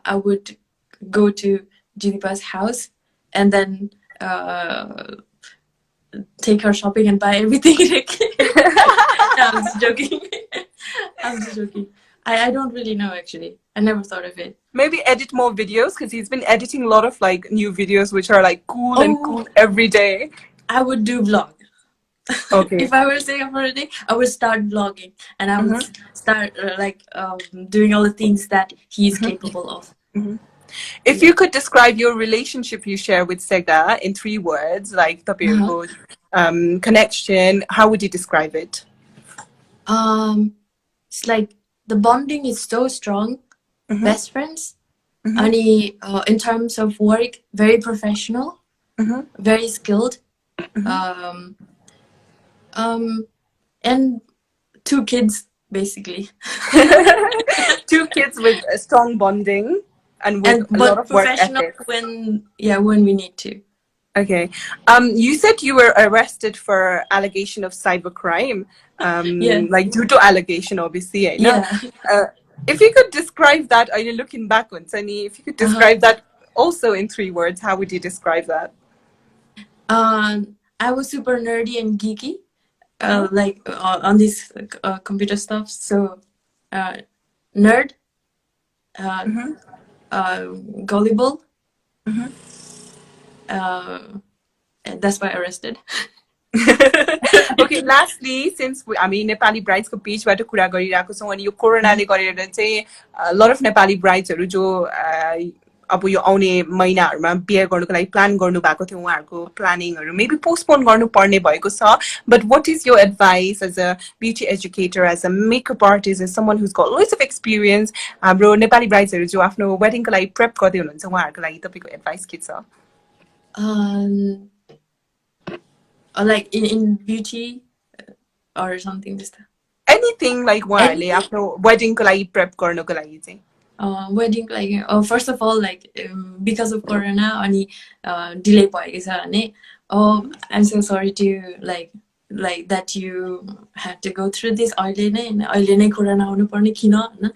I would go to Junipa's house and then take her shopping and buy everything. No, I'm just joking. I'm just joking. I don't really know actually. I never thought of it. Maybe edit more videos because he's been editing a lot of like new videos which are like cool and Oh, cool every day. I would do vlog. Okay. If I were staying up for a day, I would start vlogging and I would Mm-hmm. start doing all the things that he's capable of. If Yeah. you could describe your relationship you share with Sega in 3 words, like Uh-huh. tapirko connection, how would you describe it? Um, it's like the bonding is so strong. Mm-hmm. Best friends. Mm-hmm. Any in terms of work, very professional, Mm-hmm. very skilled. Mm-hmm. Um, and 2 kids basically. 2 kids with a strong bonding and with And a lot but of work professional ethic. when we need to. Okay. You said you were arrested for allegation of cybercrime, Yeah, like due to allegation, obviously. I know. yeah. Uh, if you could describe that, are you looking back on Sunny? If you could Uh-huh. describe that also in 3 words, how would you describe that? I was super nerdy and geeky, Uh-huh. on this computer stuff. So, uh, nerd, uh, Mm-hmm. uh, gullible. Mm-hmm. And that's why arrested. Okay, lastly, since हामी नेपाली ब्राइड्सको पेजबाट कुरा गरिरहेको छौँ अनि यो कोरोनाले गरेर चाहिँ lot of Nepali ब्राइड्सहरू जो अब यो आउने महिनाहरूमा बिहे गर्नुको लागि प्लान गर्नु भएको थियो उहाँहरूको प्लानिङहरू मेबी पोस्टपोन गर्नुपर्ने भएको छ बट वाट इज यो advice as a beauty educator as a makeup artist as someone who's got lots of experience हाम्रो नेपाली ब्राइड्सहरू जो आफ्नो वेडिङको लागि प्रेप गर्दै हुनुहुन्छ उहाँहरूको लागि तपाईँको एडभाइस के छ Like in beauty or something just anything like उहाँहरूले anything. आफ्नो वेडिङको लागि प्रेप गर्नको लागि चाहिँ Wedding first of all because of corona अनि delay भएको छ भने I'm so sorry to like that you had to go through this अहिले नै corona आउनु पर्ने किन हैन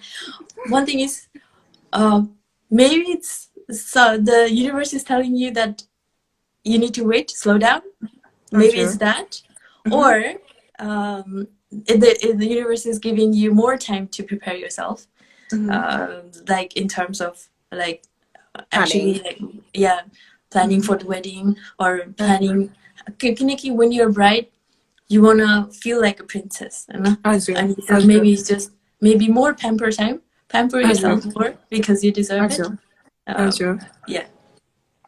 one thing is maybe it's so the universe is telling you that you need to wait, slow down. Maybe it's that, or the universe is giving you more time to prepare yourself. Like in terms of like actually planning for the wedding or planning. Kiniki, when you're a bride, you wanna feel like a princess, and so maybe it's just maybe more pamper yourself more because you deserve it. Yeah.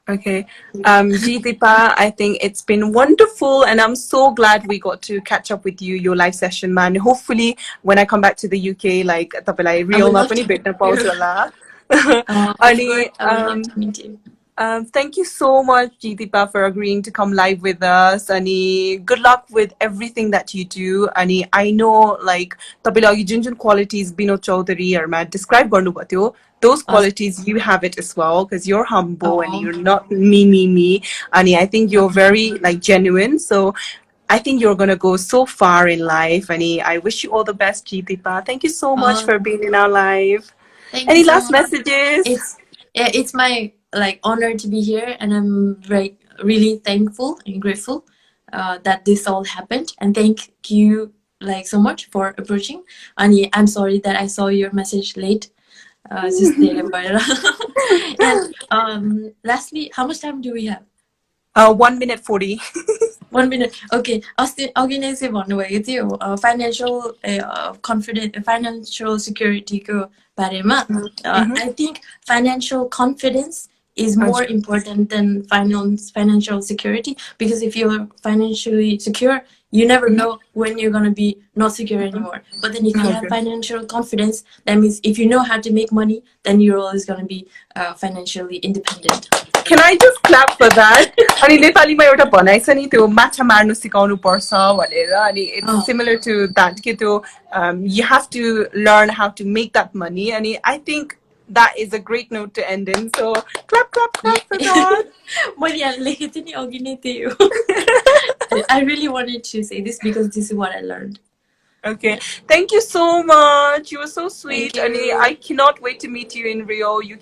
Okay. Jeetipa, I think it's been wonderful and I'm so glad we got to catch up with you, your live session, man. Hopefully when I come back to the UK, like तपाईलाई real मा पनि भेट्न पाउँछु होला. Of course, I would love to meet you. Thank you so much, Jeetipa, for agreeing to come live with us. Ani, good luck with everything that you do. Ani, I know, like, tapila junjun qualities Bino Chaudhary or ma describe garnu bhatyo. Those qualities you have it as well because you're humble and you're not me. Ani, I think you're very like genuine. So I think you're gonna go so far in life. Ani, I wish you all the best, Jeetipa. Thank you so much for being in our live. Any last messages? It's my honor to be here, and I'm really thankful and grateful that this all happened. And thank you so much for approaching. And I'm sorry that I saw your message late. Just and lastly, how much time do we have? 1 minute 40. 1 minute. Okay. Organize भन्नुभएको थियो financial confidence, financial security को बारेमा. I think financial confidence is more important than financial security, because if you're financially secure, you never know when you're going to be not secure anymore. But then if you have financial confidence, that means if you know how to make money, then you're always going to be financially independent. Can I just clap for that? अनि नेपालीमा एउटा भनाइ छ नि त्यो माछा मार्नु सिकाउनु पर्छ भनेर अनि it's similar to that कि त्यो you have to learn how to make that money अनि I think that is a great note to end in. So clap for that. I really wanted to say this because this is what I learned. Okay. Thank you so much. You were so sweet. And I cannot wait to meet you in Rio. You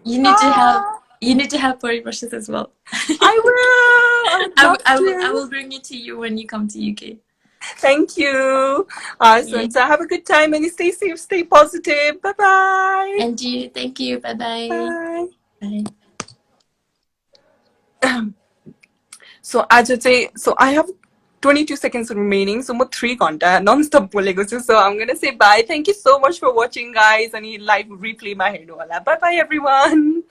need to have body brushes as well. I will. I will bring it to you when you come to UK. Thank you. Awesome. So have a good time and stay safe, stay positive. Bye-bye. And you, thank you. Bye bye. Bye. Bye. So I have 22 seconds remaining. So more 3 घण्टा non-stop बोलेको छु. So I'm gonna say bye. Thank you so much for watching, guys. And live replay my head. Bye bye everyone.